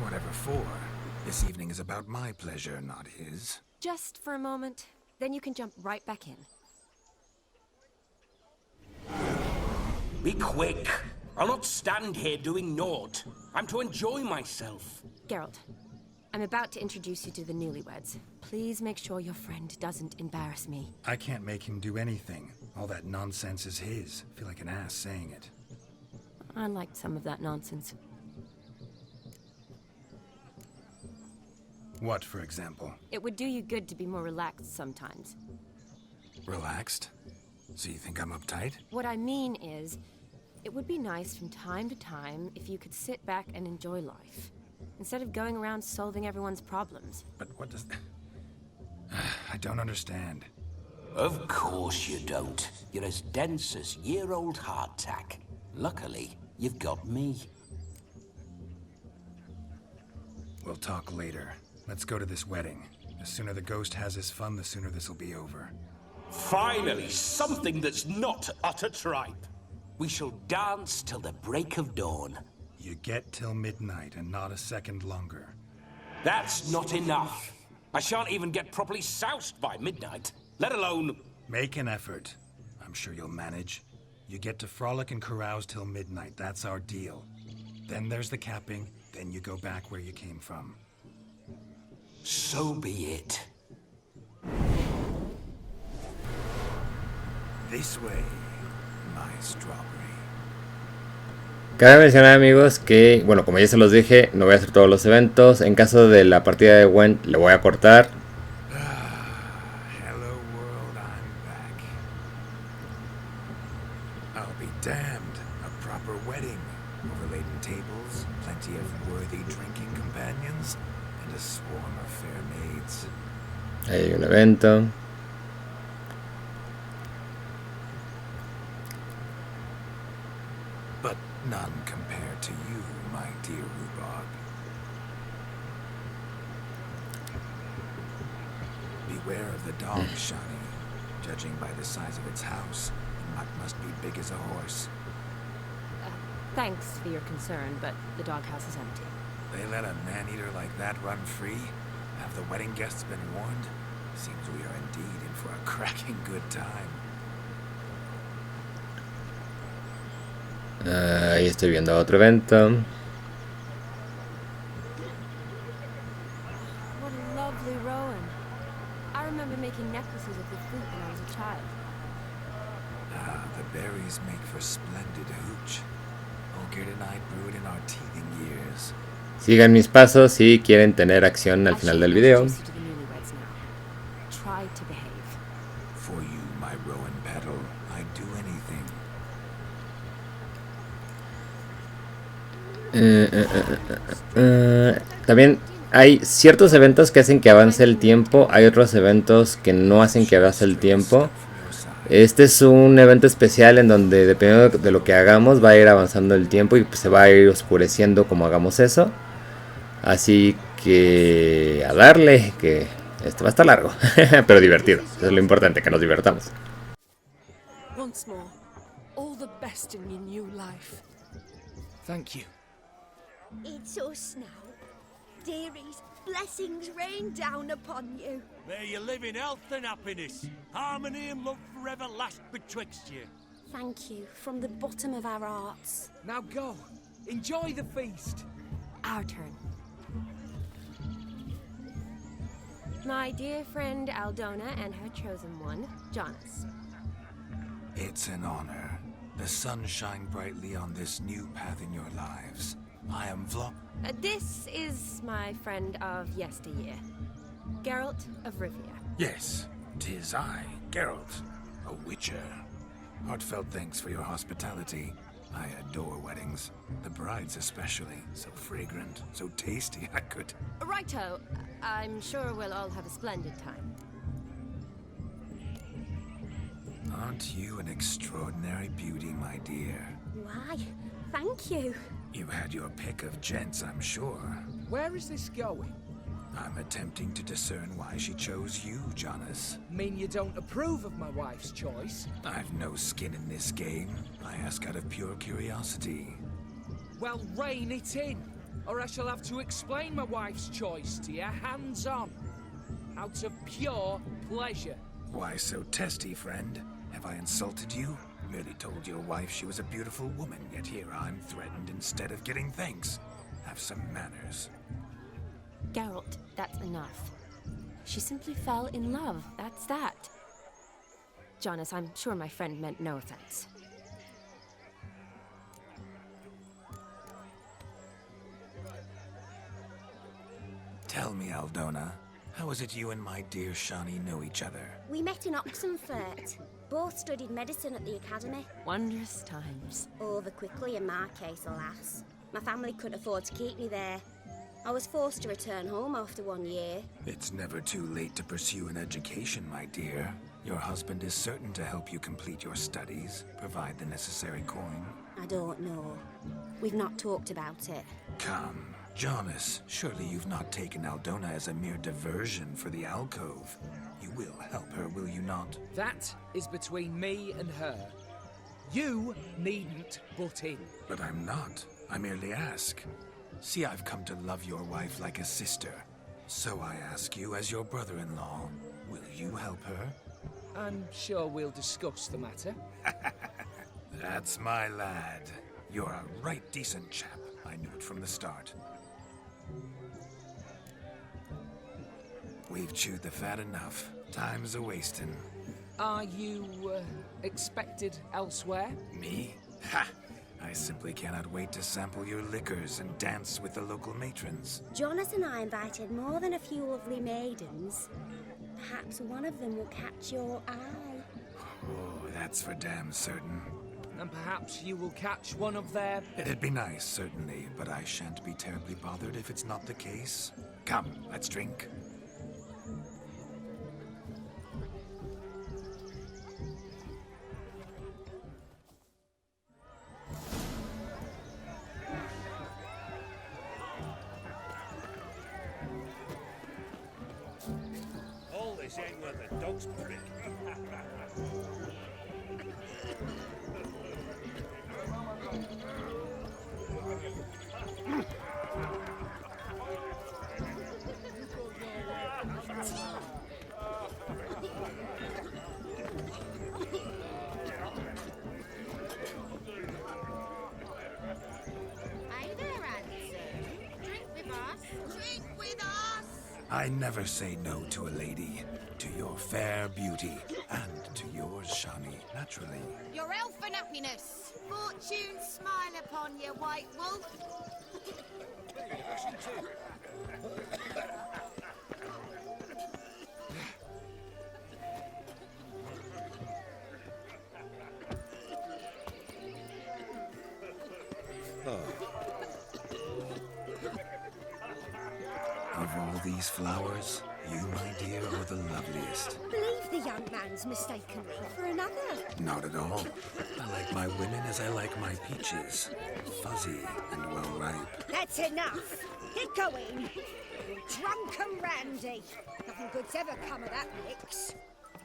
Speaker 4: Whatever for. This evening is about my pleasure, not his.
Speaker 2: Just for a moment, then you can jump right back in.
Speaker 8: Be quick. I'll not stand here doing naught. I'm to enjoy myself.
Speaker 2: Geralt, I'm about to introduce you to the newlyweds. Please make sure your friend doesn't embarrass me.
Speaker 4: I can't make him do anything. All that nonsense is his. I feel like an ass saying it.
Speaker 2: I liked some of that nonsense.
Speaker 4: What, for example?
Speaker 2: It would do you good to be more relaxed sometimes.
Speaker 4: Relaxed? So you think I'm uptight?
Speaker 2: What I mean is, it would be nice from time to time if you could sit back and enjoy life, instead of going around solving everyone's problems.
Speaker 4: But what does... I don't understand.
Speaker 8: Of course you don't. You're as dense as year-old hardtack. Luckily, you've got me.
Speaker 4: We'll talk later. Let's go to this wedding. The sooner the ghost has his fun, the sooner this'll be over.
Speaker 8: Finally, something that's not utter tripe. We shall dance till the break of dawn.
Speaker 4: You get till midnight and not a second longer.
Speaker 8: That's not enough. I shan't even get properly soused by midnight, let alone...
Speaker 4: Make an effort. I'm sure you'll manage. You get to frolic and carouse till midnight, that's our deal. Then there's the capping, then you go back where you came from.
Speaker 8: So be it.
Speaker 4: This way, my strawberry.
Speaker 1: Cabe mencionar, amigos, que, bueno, como ya se los dije, no voy a hacer todos los eventos. En caso de la partida de Gwen, le voy a cortar.
Speaker 4: tables, plenty of worthy drinking companions, and a swarm of fair maids.
Speaker 1: Hay un evento.
Speaker 4: But none compared to you, my dear rhubarb. Beware of the dog, Shani. Judging by the size of its house, it must be big as a horse.
Speaker 2: Thanks for your concern, but the doghouse is empty.
Speaker 4: They let a man-eater like that run free? Have the wedding guests been warned? Seems we are indeed in for a cracking good time.
Speaker 1: Ahí estoy viendo otro evento.
Speaker 2: What a lovely rowan. I remember making necklaces of the fruit when I was a child.
Speaker 4: Ah, the berries make for splendid hooch. Olgerd and I brewed in our teething years.
Speaker 1: Sigan mis pasos si quieren tener acción al final del video.
Speaker 2: Try to behave.
Speaker 4: For you, my rowan petal, I'd do anything.
Speaker 1: También hay ciertos eventos que hacen que avance el tiempo. Hay otros eventos que no hacen que avance el tiempo. Este es un evento especial en donde dependiendo de lo que hagamos va a ir avanzando el tiempo y pues se va a ir oscureciendo como hagamos eso. Así que a darle, que esto va a estar largo, pero divertido. Eso es lo importante, que nos divertamos.
Speaker 10: Once more, all the best in your new life.
Speaker 6: Thank you.
Speaker 7: It's us now. Dearies, blessings rain down upon you.
Speaker 5: May you live in health and happiness. Harmony and love forever last betwixt you.
Speaker 2: Thank you from the bottom of our hearts.
Speaker 6: Now go. Enjoy the feast.
Speaker 2: Our turn. My dear friend Aldona and her chosen one, Jonas.
Speaker 4: It's an honor. The sun shine brightly on this new path in your lives. I am
Speaker 2: This is my friend of yesteryear, Geralt of Rivia.
Speaker 4: Yes, 'tis I, Geralt, a witcher. Heartfelt thanks for your hospitality. I adore weddings. The brides especially. So fragrant, so tasty, I could...
Speaker 2: Righto. I'm sure we'll all have a splendid time.
Speaker 4: Aren't you an extraordinary beauty, my dear?
Speaker 7: Why, thank you.
Speaker 4: You had your pick of gents, I'm sure.
Speaker 6: Where is this going?
Speaker 4: I'm attempting to discern why she chose you, Jonas.
Speaker 6: Mean you don't approve of my wife's choice?
Speaker 4: I've no skin in this game. I ask out of pure curiosity.
Speaker 6: Well, rein it in, or I shall have to explain my wife's choice to you hands-on. Out of pure pleasure.
Speaker 4: Why so testy, friend? Have I insulted you? Merely told your wife she was a beautiful woman, yet here I'm threatened instead of getting thanks. Have some manners.
Speaker 2: Geralt, that's enough. She simply fell in love, that's that. Jonas, I'm sure my friend meant no offense.
Speaker 4: Tell me, Aldona, how is it you and my dear Shani know each other?
Speaker 7: We met in Oxenfurt. Both studied medicine at the academy.
Speaker 2: Wondrous times.
Speaker 7: Over quickly in my case, alas. My family couldn't afford to keep me there. I was forced to return home after 1 year.
Speaker 4: It's never too late to pursue an education, my dear. Your husband is certain to help you complete your studies, provide the necessary coin.
Speaker 7: I don't know. We've not talked about it.
Speaker 4: Come, Jonas, surely you've not taken Aldona as a mere diversion for the alcove. You will help her, will you not?
Speaker 6: That is between me and her. You needn't butt in.
Speaker 4: But I'm not. I merely ask. See, I've come to love your wife like a sister. So I ask you as your brother-in-law, will you help her?
Speaker 6: I'm sure we'll discuss the matter.
Speaker 4: That's my lad. You're a right decent chap. I knew it from the start. We've chewed the fat enough. Time's a-wasting.
Speaker 6: Are you, expected elsewhere?
Speaker 4: Me? Ha! I simply cannot wait to sample your liquors and dance with the local matrons.
Speaker 7: Jonas and I invited more than a few lovely maidens. Perhaps one of them will catch your eye.
Speaker 4: Oh, that's for damn certain.
Speaker 6: and perhaps you will catch one of their...
Speaker 4: It'd be nice, certainly, but I shan't be terribly bothered if it's not the case. Come, let's drink.
Speaker 11: All this ain't worth a dog's prick.
Speaker 7: Hey there, Hanson. Drink with us. Drink with us!
Speaker 4: I never say no to a lady. To your fair beauty, and to yours, Shani, naturally.
Speaker 7: Your elfin happiness. Fortune smile upon you, white wolf.
Speaker 4: Of all these flowers, you, my dear, are the loveliest.
Speaker 7: Believe the young man's mistaken me for another.
Speaker 4: Not at all. I like my women as I like my peaches. Fuzzy and well ripe.
Speaker 7: That's enough. Get going. Drunken Randy. Nothing good's ever come of that mix.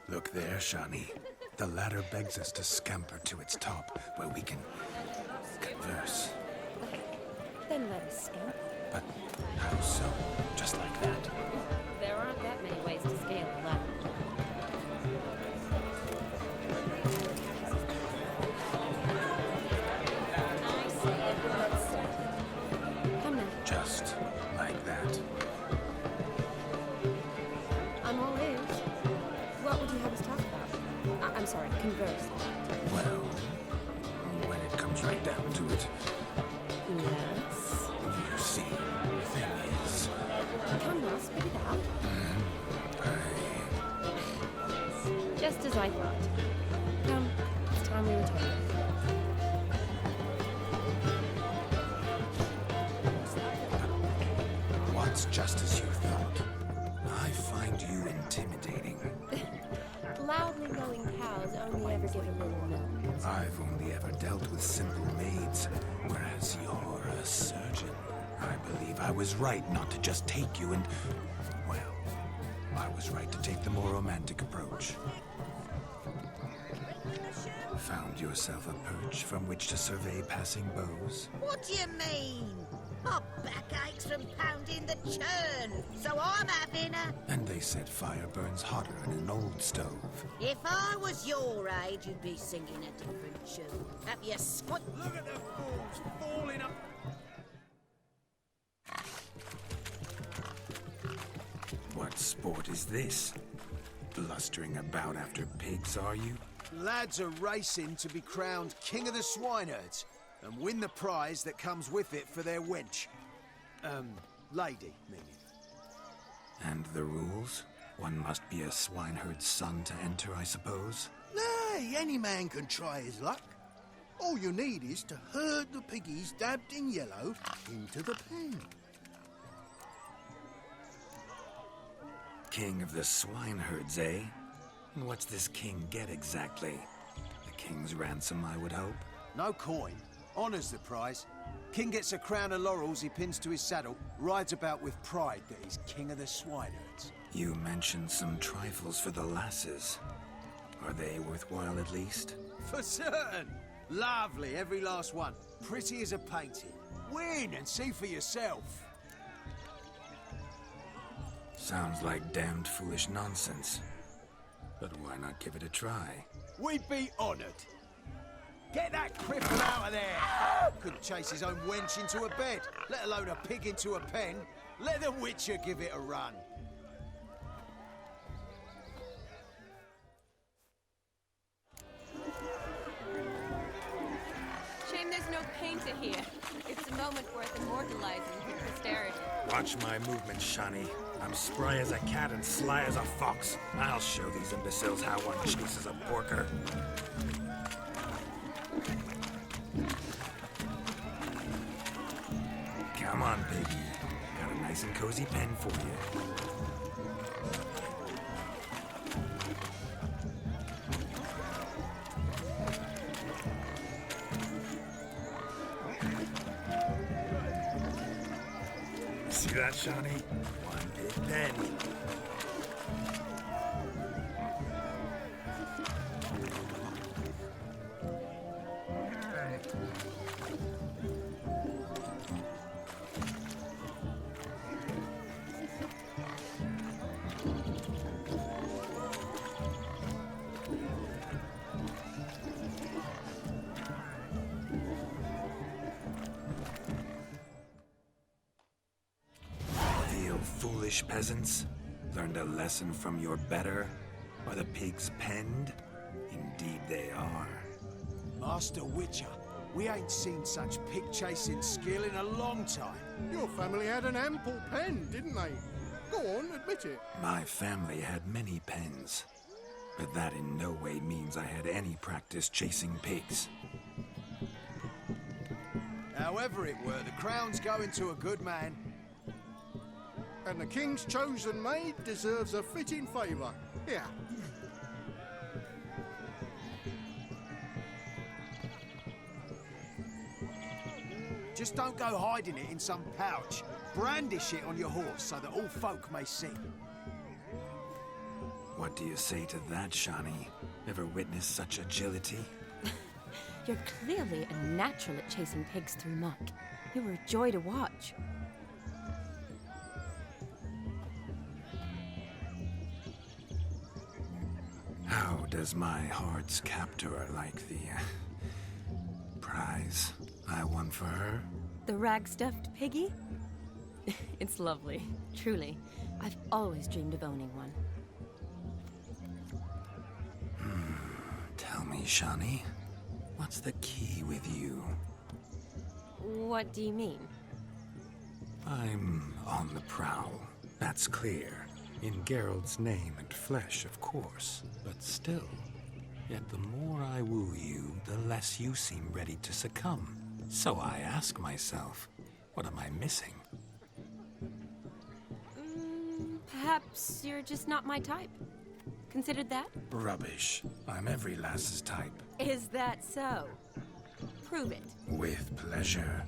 Speaker 4: Look there, Shani. The ladder begs us to scamper to its top, where we can converse.
Speaker 2: Then let us scamper.
Speaker 4: But how so? Just like that?
Speaker 2: There aren't that many ways to scale a ladder. I say, let's start. Come now.
Speaker 4: Just like that.
Speaker 2: I'm all ears. What would you have us talk about? I'm sorry, converse.
Speaker 4: Well, when it comes right down to it,
Speaker 2: Yes.
Speaker 4: you see, the thing is,
Speaker 2: Come now, spit it out. Just as I thought. Come, it's time we return.
Speaker 4: What's just as you thought? I find you intimidating.
Speaker 2: Loudly lowing cows only ever give a little milk.
Speaker 4: I've only ever dealt with simple maids, whereas you're a surgeon. I believe I was right not to just take you and... well, I was right to take the more romantic approach. Found yourself a perch from which to survey passing beaux?
Speaker 12: What do you mean? My back aches from pounding the churn, so I'm having a...
Speaker 4: And they said fire burns hotter in an old stove.
Speaker 12: If I was your age, you'd be singing a different tune. Have you squat?
Speaker 11: Look at the fools falling up.
Speaker 4: What sport is this? Blustering about after pigs, are you?
Speaker 5: Lads are racing to be crowned King of the Swineherds and win the prize that comes with it for their wench. Lady, meaning.
Speaker 4: And the rules? One must be a swineherd's son to enter, I suppose?
Speaker 5: Nay, any man can try his luck. All you need is to herd the piggies dabbed in yellow into the pen.
Speaker 4: King of the swineherds, eh? And what's this king get exactly? The king's ransom, I would hope?
Speaker 5: No coin. Honours the prize. King gets a crown of laurels he pins to his saddle, rides about with pride that he's king of the swineherds.
Speaker 4: You mentioned some trifles for the lasses. Are they worthwhile at least?
Speaker 5: For certain! Lovely, every last one. Pretty as a painting. Win and see for yourself.
Speaker 4: Sounds like damned foolish nonsense. But why not give it a try?
Speaker 5: We'd be honoured. Get that cripple out of there! Couldn't chase his own wench into a bed, let alone a pig into a pen. Let the Witcher give it a run.
Speaker 10: Shame there's no painter here. It's a moment worth immortalizing for posterity.
Speaker 4: Watch my movements, Shani. I'm spry as a cat and sly as a fox. I'll show these imbeciles how one chases a porker. on, Piggy. Got a nice and cozy pen for you. See that, Shawnee? One big pen. Foolish peasants, learned a lesson from your better? Are the pigs penned? Indeed they are.
Speaker 5: Master Witcher, we ain't seen such pig-chasing skill in a long time.
Speaker 11: Your family had an ample pen, didn't they? Go on, admit it.
Speaker 4: My family had many pens, but that in no way means I had any practice chasing pigs.
Speaker 5: However it were, the crown's going to a good man.
Speaker 11: And the king's chosen maid deserves a fitting favour. Here.
Speaker 5: Just don't go hiding it in some pouch. Brandish it on your horse so that all folk may see.
Speaker 4: What do you say to that, Shawnee? Ever witnessed such agility?
Speaker 2: You're clearly a natural at chasing pigs through muck. You were a joy to watch.
Speaker 4: How does my heart's captor like the prize I won for her?
Speaker 2: The rag-stuffed piggy? It's lovely, truly. I've always dreamed of owning one.
Speaker 4: Tell me, Shawnee, what's the key with you?
Speaker 2: What do you mean?
Speaker 4: I'm on the prowl, that's clear. In Geralt's name and flesh, of course, but still. Yet the more I woo you, the less you seem ready to succumb. So I ask myself, what am I missing?
Speaker 2: Perhaps you're just not my type. Considered that?
Speaker 4: Rubbish. I'm every lass's type.
Speaker 2: Is that so? Prove it.
Speaker 4: With pleasure.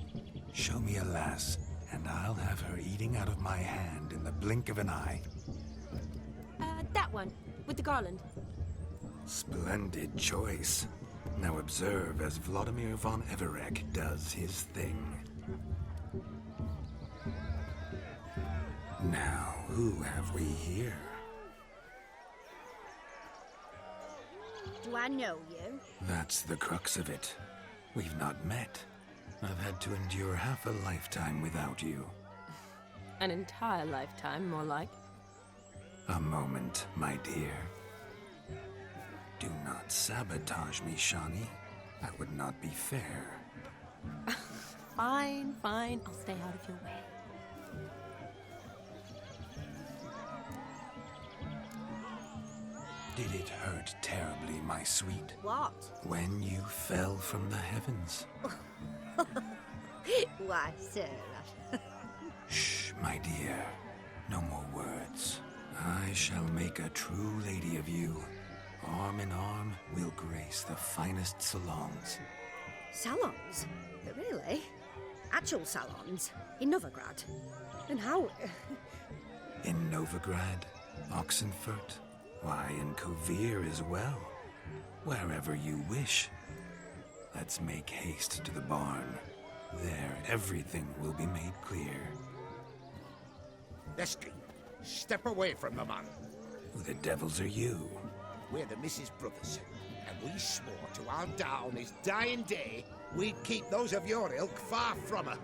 Speaker 4: Show me a lass, and I'll have her eating out of my hand in the blink of an eye.
Speaker 2: That one, with the garland.
Speaker 4: Splendid choice. Now observe as Vladimir von Everek does his thing. Now, who have we here?
Speaker 7: Do I know you?
Speaker 4: That's the crux of it. We've not met. I've had to endure half a lifetime without you.
Speaker 2: An entire lifetime, more like.
Speaker 4: A moment, my dear. Do not sabotage me, Shawnee. That would not be fair.
Speaker 2: Fine, fine. I'll stay out of your way.
Speaker 4: Did it hurt terribly, my sweet?
Speaker 7: What?
Speaker 4: When you fell from the heavens.
Speaker 7: Why, sir.
Speaker 4: Shh, my dear. No more words. I shall make a true lady of you. Arm in arm, we'll grace the finest salons.
Speaker 7: Salons? Really? Actual salons? In Novigrad? And how?
Speaker 4: In Novigrad, Oxenfurt, why, in Kovir as well. Wherever you wish. Let's make haste to the barn. There, everything will be made clear.
Speaker 13: Leslie, step away from the man.
Speaker 4: Who the devils are you?
Speaker 13: We're the Mrs. Brothers, and we swore to our da on his dying day we'd keep those of your ilk far from her.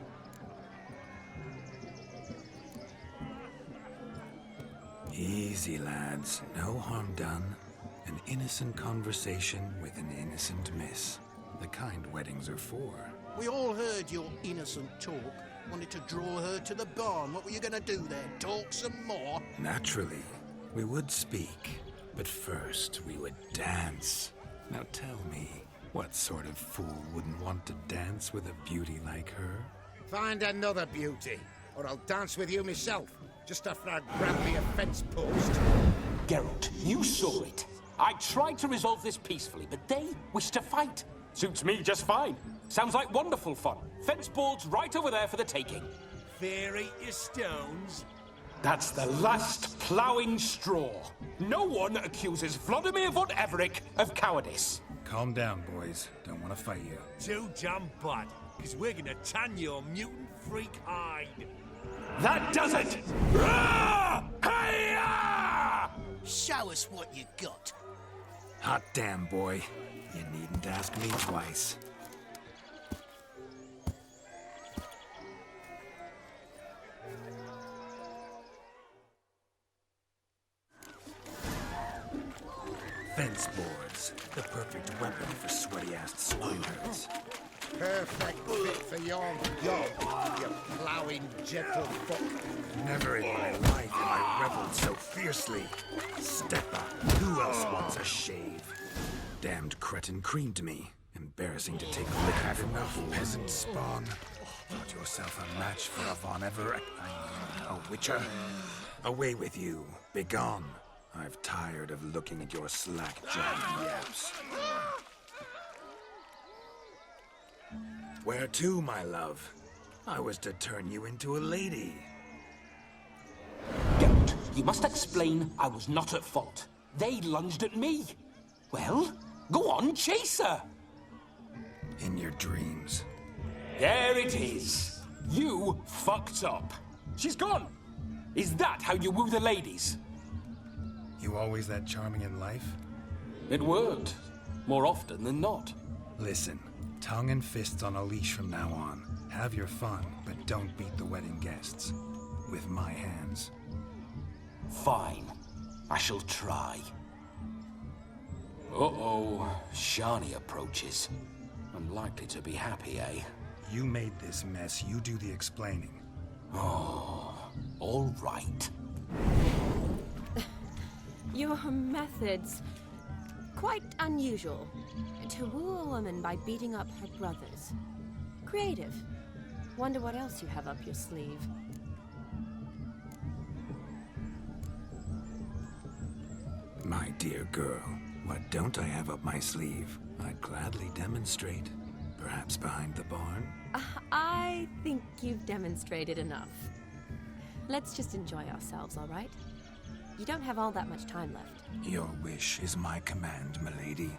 Speaker 4: Easy, lads. No harm done. An innocent conversation with an innocent miss. The kind weddings are for.
Speaker 11: We all heard your innocent talk. Wanted to draw her to the barn. What were you gonna do there? Talk some more?
Speaker 4: Naturally. We would speak. But first, we would dance. Now tell me, what sort of fool wouldn't want to dance with a beauty like her?
Speaker 13: Find another beauty, or I'll dance with you myself, just after I grab me a fence post.
Speaker 8: Geralt, you saw it. I tried to resolve this peacefully, but they wish to fight. Suits me just fine. Sounds like wonderful fun. Fence boards right over there for the taking.
Speaker 5: Fear eat your stones.
Speaker 8: That's the last ploughing straw. No one accuses Vladimir von Everick of cowardice.
Speaker 4: Calm down, boys. Don't want to fight you.
Speaker 5: Too damn bad, because we're gonna tan your mutant freak hide.
Speaker 8: That does it! Rah! Hi-ya!
Speaker 11: Show us what you got.
Speaker 4: Hot damn, boy. You needn't ask me twice. Fence boards. The perfect weapon for sweaty-assed swineherds.
Speaker 13: Perfect fit for your job, you ploughing gentle foot.
Speaker 4: Never in my life have I reveled so fiercely. Step up. Who else wants a shave? Damned cretin creamed me. Embarrassing to take a lick at enough, peasant spawn. Thought yourself a match for a Von Everett. A witcher. Away with you. Begone. I've tired of looking at your slack-jawed yaps. Where to, my love? I was to turn you into a lady.
Speaker 8: Geralt, you must explain I was not at fault. They lunged at me. Well, go on, chase her.
Speaker 4: In your dreams.
Speaker 8: There it is. You fucked up. She's gone. Is that how you woo the ladies?
Speaker 4: You always that charming in life?
Speaker 8: It worked. More often than not.
Speaker 4: Listen, tongue and fists on a leash from now on. Have your fun, but don't beat the wedding guests. With my hands.
Speaker 8: Fine. I shall try. Uh-oh. Shani approaches. Unlikely to be happy, eh?
Speaker 4: You made this mess. You do the explaining.
Speaker 8: Oh, all right.
Speaker 2: Your methods, quite unusual. To woo a woman by beating up her brothers. Creative. Wonder what else you have up your sleeve.
Speaker 4: My dear girl, what don't I have up my sleeve? I'd gladly demonstrate. Perhaps behind the barn?
Speaker 2: I think you've demonstrated enough. Let's just enjoy ourselves, all right? You don't have all that much time left.
Speaker 4: Your wish is my command, milady.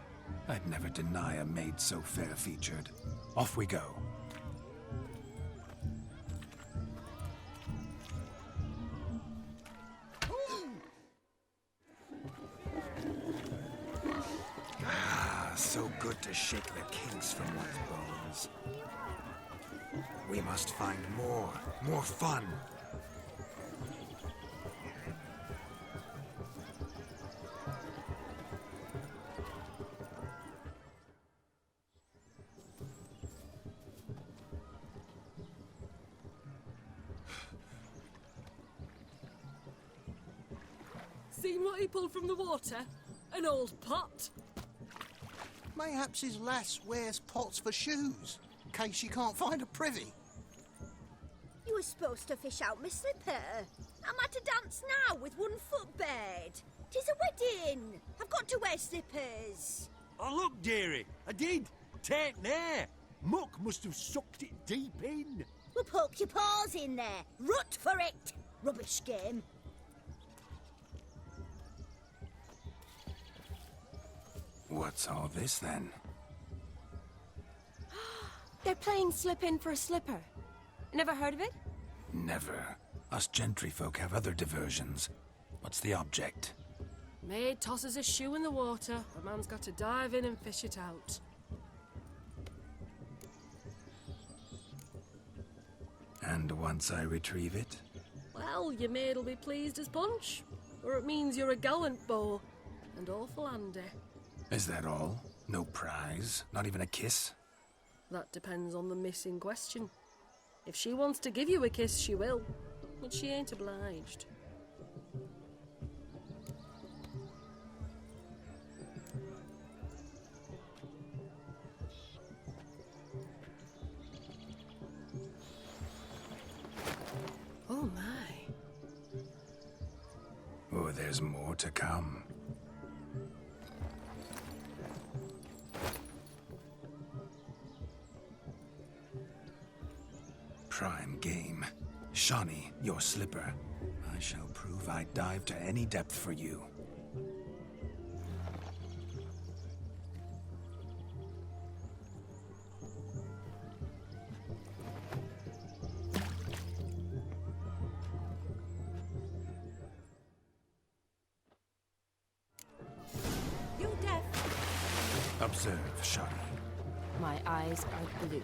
Speaker 4: I'd never deny a maid so fair-featured. Off we go. So good to shake the kinks from one's bones. We must find more fun.
Speaker 10: Seen what he pulled from the water? An old pot.
Speaker 11: Mayhaps his lass wears pots for shoes, in case she can't find a privy.
Speaker 7: You were supposed to fish out my slipper. I'm at a dance now with one foot bared. 'Tis a wedding. I've got to wear slippers.
Speaker 5: Oh, look, dearie. I did. Tain't there. Muck must have sucked it deep in.
Speaker 7: Well, poke your paws in there. Rut for it. Rubbish game.
Speaker 4: What's all this, then?
Speaker 2: They're playing slip in for a slipper. Never heard of it?
Speaker 4: Never. Us gentry folk have other diversions. What's the object?
Speaker 10: Maid tosses a shoe in the water. A man's got to dive in and fish it out.
Speaker 4: And once I retrieve it?
Speaker 10: Well, your maid'll be pleased as punch. Or it means you're a gallant beau. And awful handy.
Speaker 4: Is that all? No prize? Not even a kiss?
Speaker 10: That depends on the miss in question. If she wants to give you a kiss, she will. But she ain't obliged.
Speaker 4: there's more to come. Prime game. Shawnee, your slipper. I shall prove I'd dive to any depth for you.
Speaker 7: You deaf?
Speaker 4: Observe, Shawnee.
Speaker 2: My eyes are blue.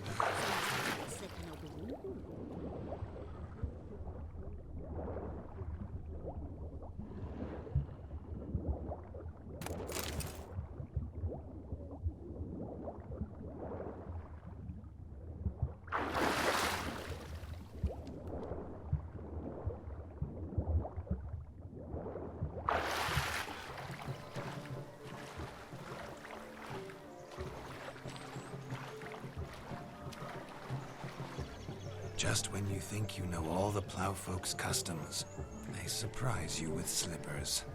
Speaker 4: Just when you think you know all the plowfolk's customs, they surprise you with slippers.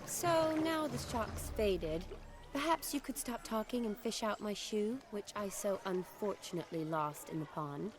Speaker 2: So now the shock's faded. Perhaps you could stop talking and fish out my shoe, which I so unfortunately lost in the pond.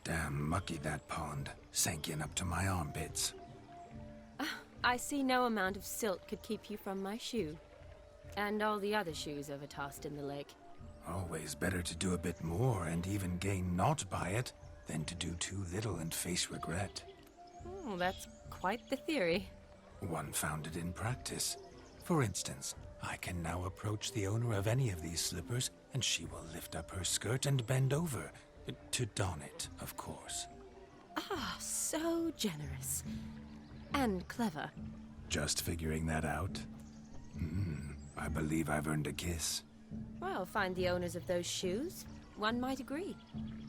Speaker 4: Damn mucky that pond. Sank in up to my armpits.
Speaker 2: I see no amount of silt could keep you from my shoe. And all the other shoes ever tossed in the lake.
Speaker 4: Always better to do a bit more and even gain naught by it than to do too little and face regret.
Speaker 2: Oh, that's quite the theory.
Speaker 4: One founded in practice. For instance, I can now approach the owner of any of these slippers, and she will lift up her skirt and bend over. To don it, of course.
Speaker 2: Ah, so generous. And clever.
Speaker 4: Just figuring that out? I believe I've earned a kiss.
Speaker 2: Well, find the owners of those shoes. One might agree.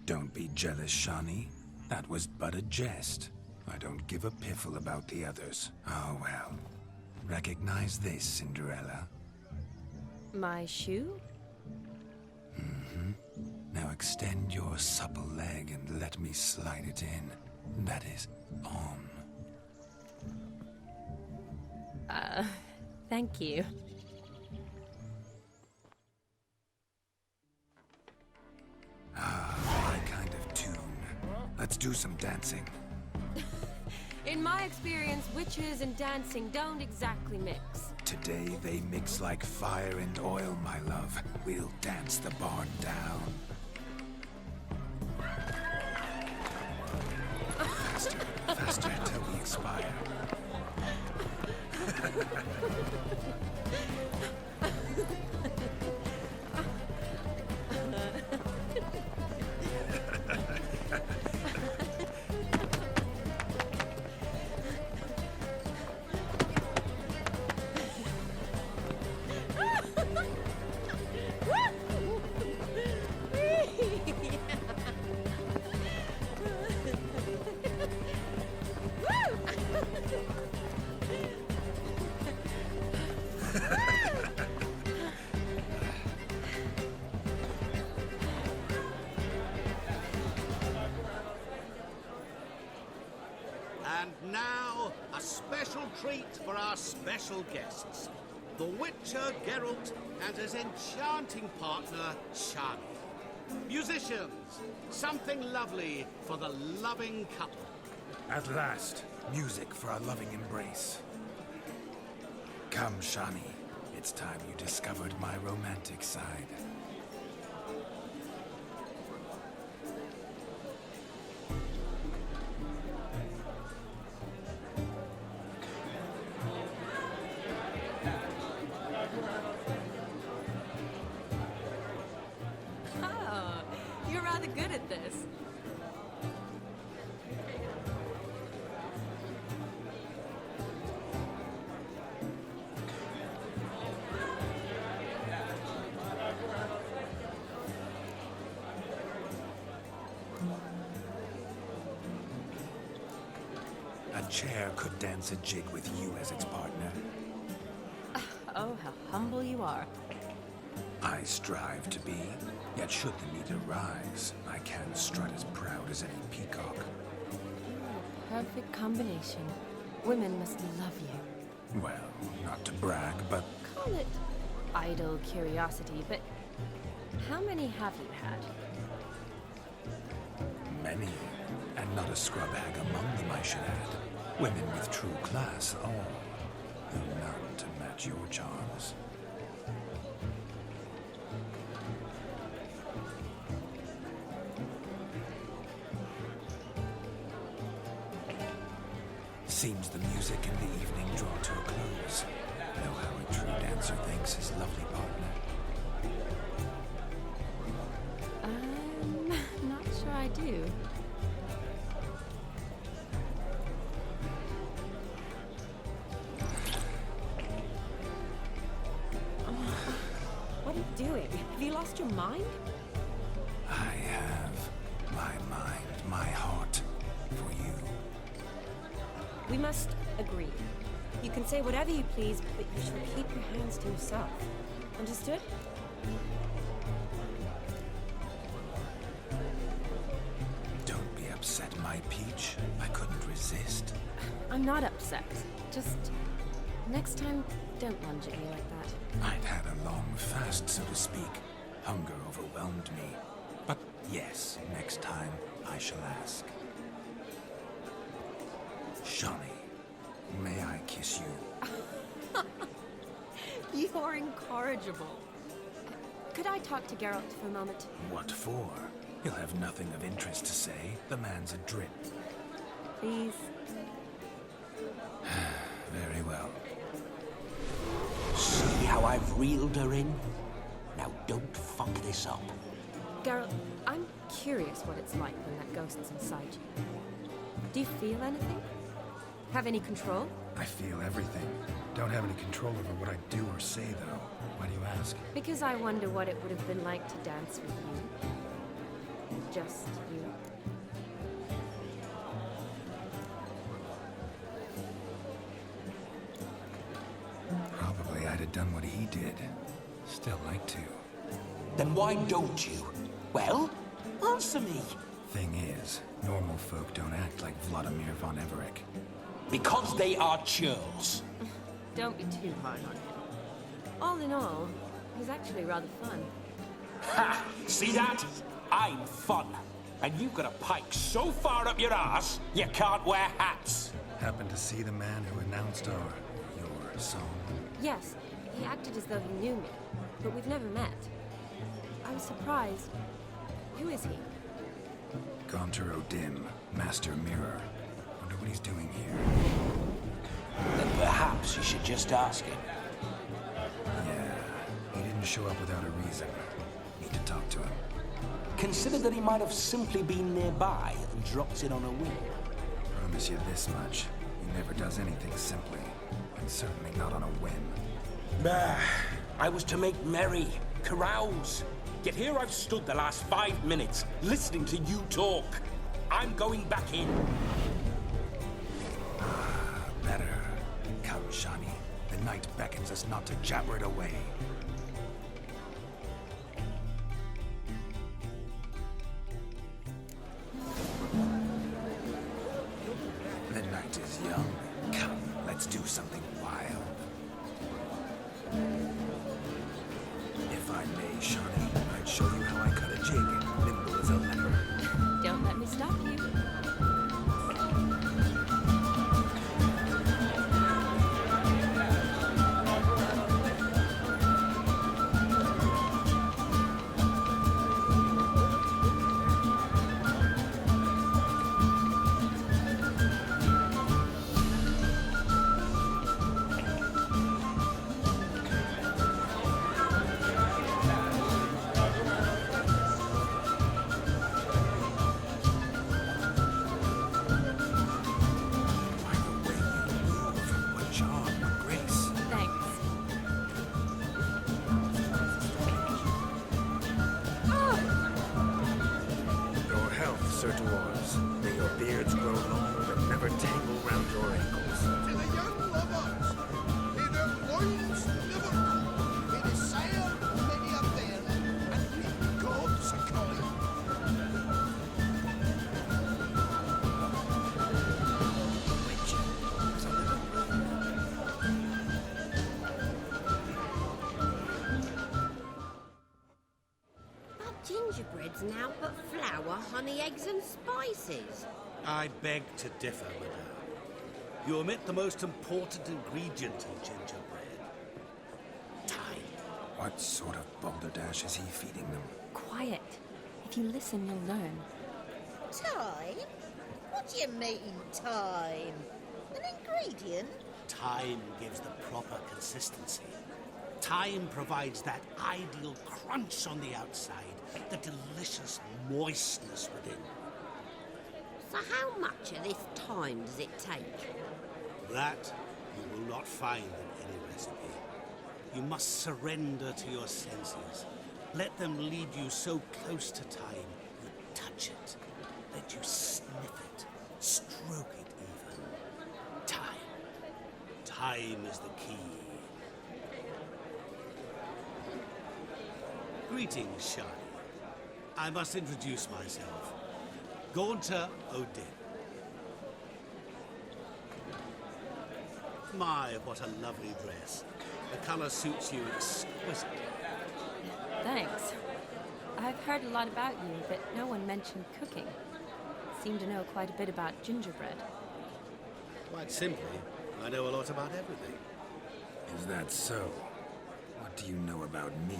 Speaker 4: Don't be jealous, Shawnee. That was but a jest. I don't give a piffle about the others. Oh well. Recognize this, Cinderella.
Speaker 2: My shoe?
Speaker 4: Now extend your supple leg and let me slide it in. That is, on.
Speaker 2: Thank you.
Speaker 4: My kind of tune. Let's do some dancing.
Speaker 2: In my experience, witches and dancing don't exactly mix.
Speaker 4: Today they mix like fire and oil, my love. We'll dance the barn down. Faster, faster till we expire.
Speaker 13: And now, a special treat for our special guests. The Witcher Geralt and his enchanting partner, Shani. Musicians, something lovely for the loving couple.
Speaker 4: At last, music for a loving embrace. Come, Shani. It's time you discovered my romantic side. A chair could dance a jig with you as its partner.
Speaker 2: Oh, how humble you are.
Speaker 4: I strive to be, yet should the need arise, I can strut as proud as any peacock.
Speaker 2: Perfect combination. Women must love you.
Speaker 4: Well, not to brag, but
Speaker 2: Call it idle curiosity, but how many have you had?
Speaker 4: many. And not a scrub hag among them, I should add. Women with true class, all. Though none to match your charms. Seems the music and the evening draw to a close. Know how a true dancer thanks his lovely partner.
Speaker 2: I'm not sure I do. What are you doing? Have you lost your mind?
Speaker 4: I have my mind, my heart for you.
Speaker 2: We must agree. You can say whatever you please, but you shall keep your hands to yourself. Understood?
Speaker 4: Don't be upset, my peach. I couldn't resist.
Speaker 2: I'm not upset. Just next time, don't lunge at me like that.
Speaker 4: I'd had a long fast, so to speak. Hunger overwhelmed me. But yes, next time I shall ask. Shawnee, may I kiss you?
Speaker 2: You are incorrigible. Could I talk to Geralt for a moment?
Speaker 4: What for? He'll have nothing of interest to say. The man's adrip.
Speaker 2: Please.
Speaker 4: Very well.
Speaker 8: See how I've reeled her in? Now don't fuck this up.
Speaker 2: Geralt, I'm curious what it's like when that ghost's inside you. Do you feel anything? Have any control?
Speaker 4: I feel everything. Don't have any control over what I do or say, though. Why do you ask?
Speaker 2: Because I wonder what it would have been like to dance with you. Just you.
Speaker 4: Probably I'd have done what he did. Still like to.
Speaker 8: Then why don't you? Well, answer me.
Speaker 4: Thing is, normal folk don't act like Vladimir von Everett.
Speaker 8: Because they are churls.
Speaker 2: Don't be too hard on him. All in all, he's actually rather fun.
Speaker 8: Ha! See that? I'm fun. And you've got a pike so far up your ass, you can't wear hats.
Speaker 4: Happened to see the man who announced your song?
Speaker 2: Yes, he acted as though he knew me, but we've never met. I was surprised. Who is he?
Speaker 4: Gaunter O'Dim, Master Mirror. Wonder what he's doing here.
Speaker 8: Then perhaps you should just ask him.
Speaker 4: Yeah, he didn't show up without a reason. Need to talk to him.
Speaker 8: Consider that he might have simply been nearby and dropped in on a whim.
Speaker 4: Promise you this much. He never does anything simply. And certainly not on a whim.
Speaker 8: Bah! I was to make merry, carouse. Yet here I've stood the last 5 minutes, listening to you talk. I'm going back in.
Speaker 4: Better. Come, Shawnee. The night beckons us not to jabber it away. The night is young. Come, let's do something wild. If I may, Shawnee, I'd show you how I cut a jig, nimble as a leopard.
Speaker 2: Don't let me stop you.
Speaker 12: honey, eggs and spices.
Speaker 13: I beg to differ, madame. You omit the most important ingredient in gingerbread. Time.
Speaker 4: What sort of balderdash is he feeding them?
Speaker 2: Quiet. If you listen, you'll learn.
Speaker 12: Time? What do you mean, time? An ingredient?
Speaker 13: Time gives the proper consistency. Time provides that ideal crunch on the outside, the delicious moistness within.
Speaker 12: So how much of this time does it take?
Speaker 13: That you will not find in any recipe. You must surrender to your senses. Let them lead you so close to time, you touch it. Let you sniff it, stroke it even. Time. Time is the key. Greetings, Shani. I must introduce myself. Gaunter Odin. My, what a lovely dress. The color suits you exquisitely.
Speaker 2: Thanks. I've heard a lot about you, but no one mentioned cooking. Seem to know quite a bit about gingerbread.
Speaker 13: Quite simply, I know a lot about everything.
Speaker 4: Is that so? What do you know about me?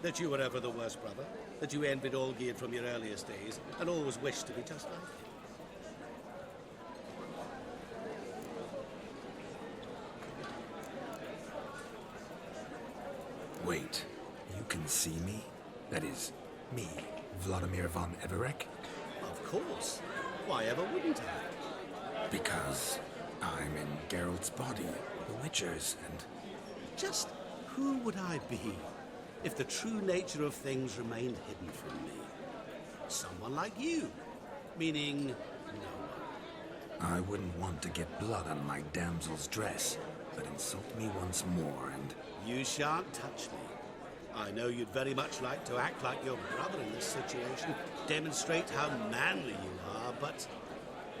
Speaker 13: That you were ever the worst brother, that you envied Olgierd from your earliest days, and always wished to be just like him.
Speaker 4: Wait, you can see me? That is, me, Vladimir von Everek?
Speaker 13: Of course. Why ever wouldn't I?
Speaker 4: Because I'm in Geralt's body, the Witcher's, and...
Speaker 13: Just who would I be if the true nature of things remained hidden from me? Someone like you, meaning no one.
Speaker 4: I wouldn't want to get blood on my damsel's dress, but insult me once more and...
Speaker 13: You shan't touch me. I know you'd very much like to act like your brother in this situation, demonstrate how manly you are, but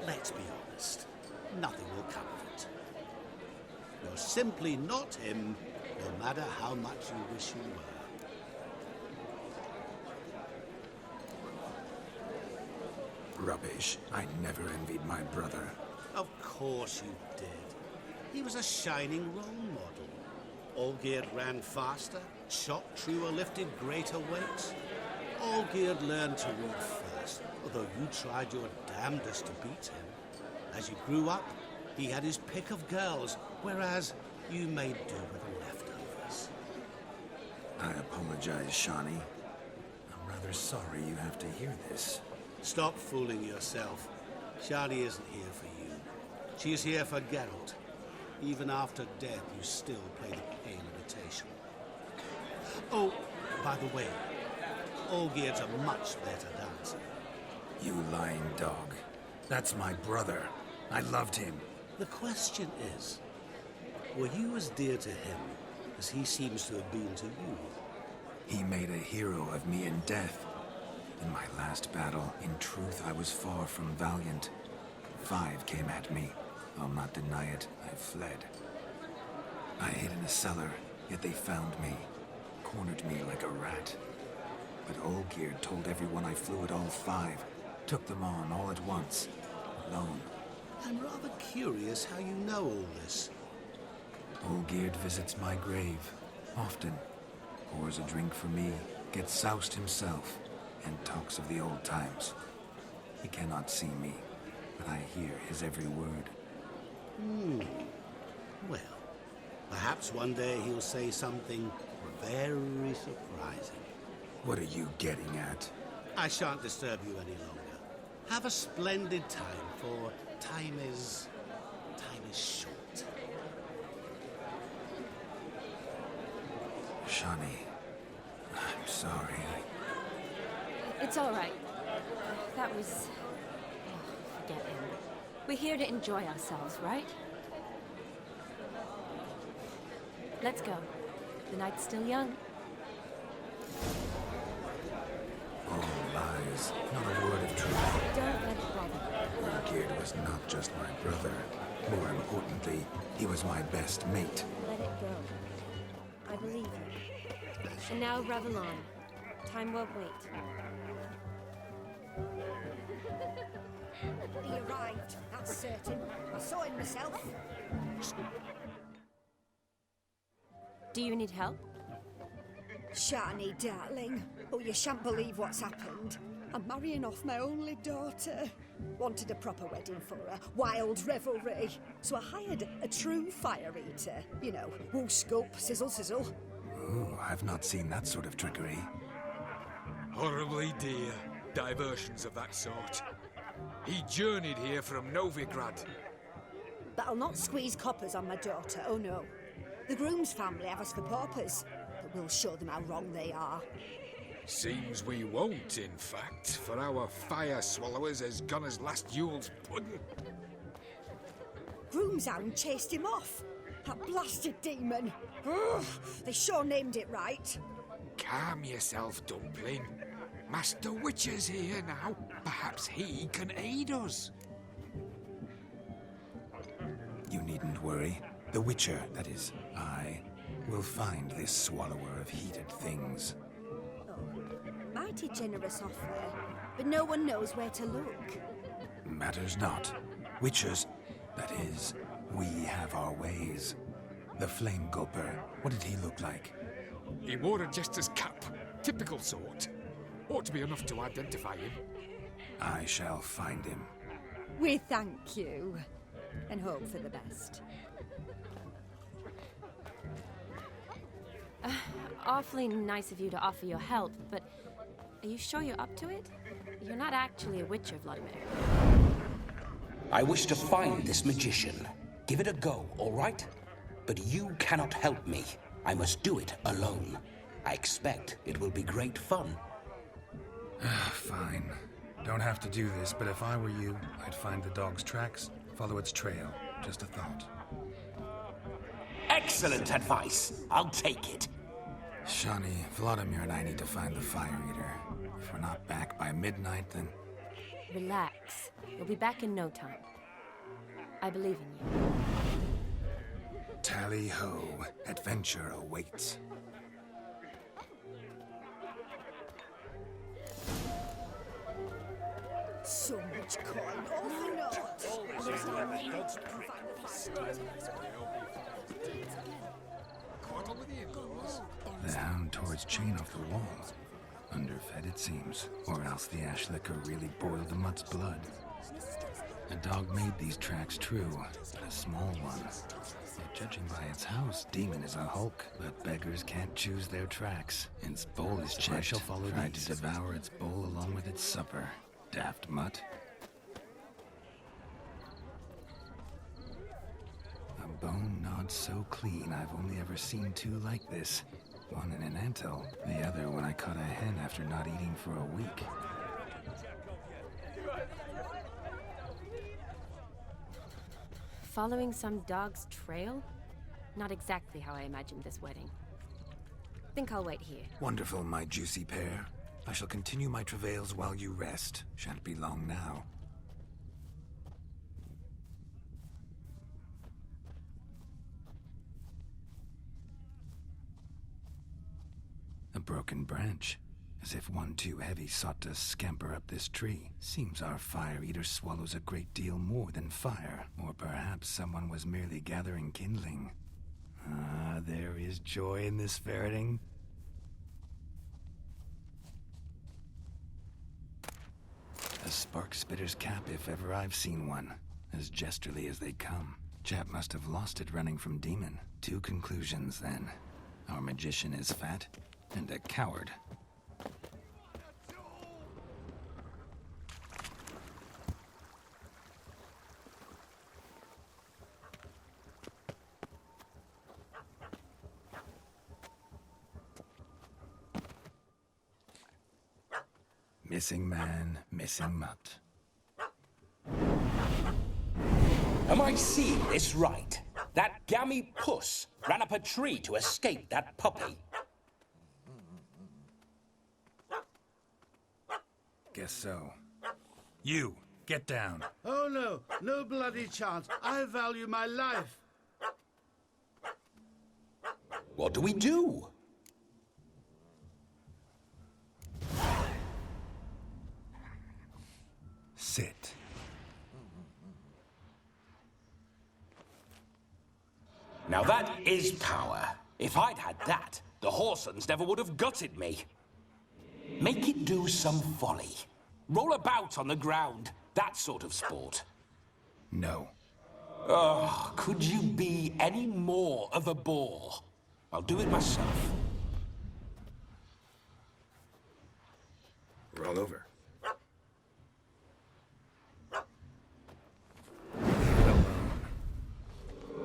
Speaker 13: let's be honest, nothing will come of it. You're simply not him, no matter how much you wish you were.
Speaker 4: Rubbish. I never envied my brother.
Speaker 13: Of course you did. He was a shining role model. Olgierd ran faster, shot truer, lifted greater weights. Olgierd learned to read first, although you tried your damnedest to beat him. As you grew up, he had his pick of girls, whereas you made do with the leftovers.
Speaker 4: I apologize, Shani. I'm rather sorry you have to hear this.
Speaker 13: Stop fooling yourself. Shani isn't here for you. She is here for Geralt. Even after death, you still play the pale imitation. Oh, by the way, Olgierd's a much better dancer.
Speaker 4: You lying dog. That's my brother. I loved him.
Speaker 13: The question is, were you as dear to him as he seems to have been to you?
Speaker 4: He made a hero of me in death. In my last battle, in truth, I was far from valiant. 5 came at me. I'll not deny it, I fled. I hid in a cellar, yet they found me, cornered me like a rat. But Olgierd told everyone I flew at all 5, took them on all at once, alone.
Speaker 13: I'm rather curious how you know all this.
Speaker 4: Olgierd visits my grave, often. Pours a drink for me, gets soused himself, and talks of the old times. He cannot see me, but I hear his every word.
Speaker 13: Well, perhaps one day he'll say something very surprising.
Speaker 4: What are you getting at?
Speaker 13: I shan't disturb you any longer. Have a splendid time, for time is short.
Speaker 4: Shani, I'm sorry.
Speaker 2: It's all right. That was... Oh, forget him. We're here to enjoy ourselves, right? Let's go. The night's still young.
Speaker 4: All lies, not a word of truth.
Speaker 2: Don't let it bother.
Speaker 4: Olgierd was not just my brother. More importantly, he was my best mate.
Speaker 2: Let it go. I believe you. And now revel on. Time won't wait.
Speaker 7: He arrived, that's certain. I saw him myself.
Speaker 2: Do you need help?
Speaker 7: Shani, darling. Oh, you shan't believe what's happened. I'm marrying off my only daughter. Wanted a proper wedding for her, wild revelry. So I hired a true fire eater. You know, woo scoop, sizzle sizzle.
Speaker 4: Ooh, I've not seen that sort of trickery.
Speaker 6: Horribly dear diversions of that sort. He journeyed here from Novigrad.
Speaker 7: But I'll not squeeze coppers on my daughter, oh no. The groom's family have us for paupers, but we'll show them how wrong they are.
Speaker 6: Seems we won't, in fact, for our fire swallowers has gone as last Yule's pudding.
Speaker 7: Groom's hound chased him off. That blasted demon. Ugh, they sure named it right.
Speaker 6: Calm yourself, Dumpling. Master Witcher's here now. Perhaps he can aid us.
Speaker 4: You needn't worry. The Witcher, that is, I, will find this swallower of heated things.
Speaker 7: Mighty generous offer, but no one knows where to look.
Speaker 4: Matters not. Witchers, that is, we have our ways. The Flame Gulper, what did he look like?
Speaker 6: He wore a jester's cap. Typical sort. Ought to be enough to identify him.
Speaker 4: I shall find him.
Speaker 7: We thank you, and hope for the best.
Speaker 2: Awfully nice of you to offer your help, but are you sure you're up to it? You're not actually a witcher, Vladimir.
Speaker 8: I wish to find this magician. Give it a go, all right? But you cannot help me. I must do it alone. I expect it will be great fun.
Speaker 4: Fine. Don't have to do this, but if I were you, I'd find the dog's tracks, follow its trail. Just a thought.
Speaker 8: Excellent advice. I'll take it.
Speaker 4: Shani, Vladimir and I need to find the fire eater. If we're not back by midnight, then...
Speaker 2: Relax. You'll be back in no time. I believe in you.
Speaker 4: Tally-ho. Adventure awaits.
Speaker 7: So much coin, all for naught.
Speaker 4: The hound tore its chain off the wall. Underfed, it seems. Or else the ash liquor really boiled the mutt's blood. A dog made these tracks true, but a small one. Yet judging by its house, Demon is a hulk. But beggars can't choose their tracks. Its bowl is checked. I shall follow Tried to devour its bowl along with its supper. Daft mutt. A bone gnawed so clean I've only ever seen two like this. One in an anthill, the other when I caught a hen after not eating for a week.
Speaker 2: Following some dog's trail? Not exactly how I imagined this wedding. Think I'll wait here.
Speaker 4: Wonderful, my juicy pair. I shall continue my travails while you rest. Shan't be long now. A broken branch, as if one too heavy sought to scamper up this tree. Seems our fire eater swallows a great deal more than fire, or perhaps someone was merely gathering kindling. Ah, there is joy in this ferreting. A spark spitter's cap if ever I've seen one, as jesterly as they come. Chap must have lost it running from Demon. Two conclusions then. Our magician is fat, and a coward. Missing man, missing mutt.
Speaker 8: Am I seeing this right? That gammy puss ran up a tree to escape that puppy.
Speaker 4: Guess so. You, get down.
Speaker 13: Oh no, no bloody chance. I value my life.
Speaker 8: What do we do? Now that is power. If I'd had that, the Horsons never would have gutted me. Make it do some folly. Roll about on the ground. That sort of sport.
Speaker 4: No.
Speaker 8: Oh, could you be any more of a bore? I'll do it myself.
Speaker 4: Roll over.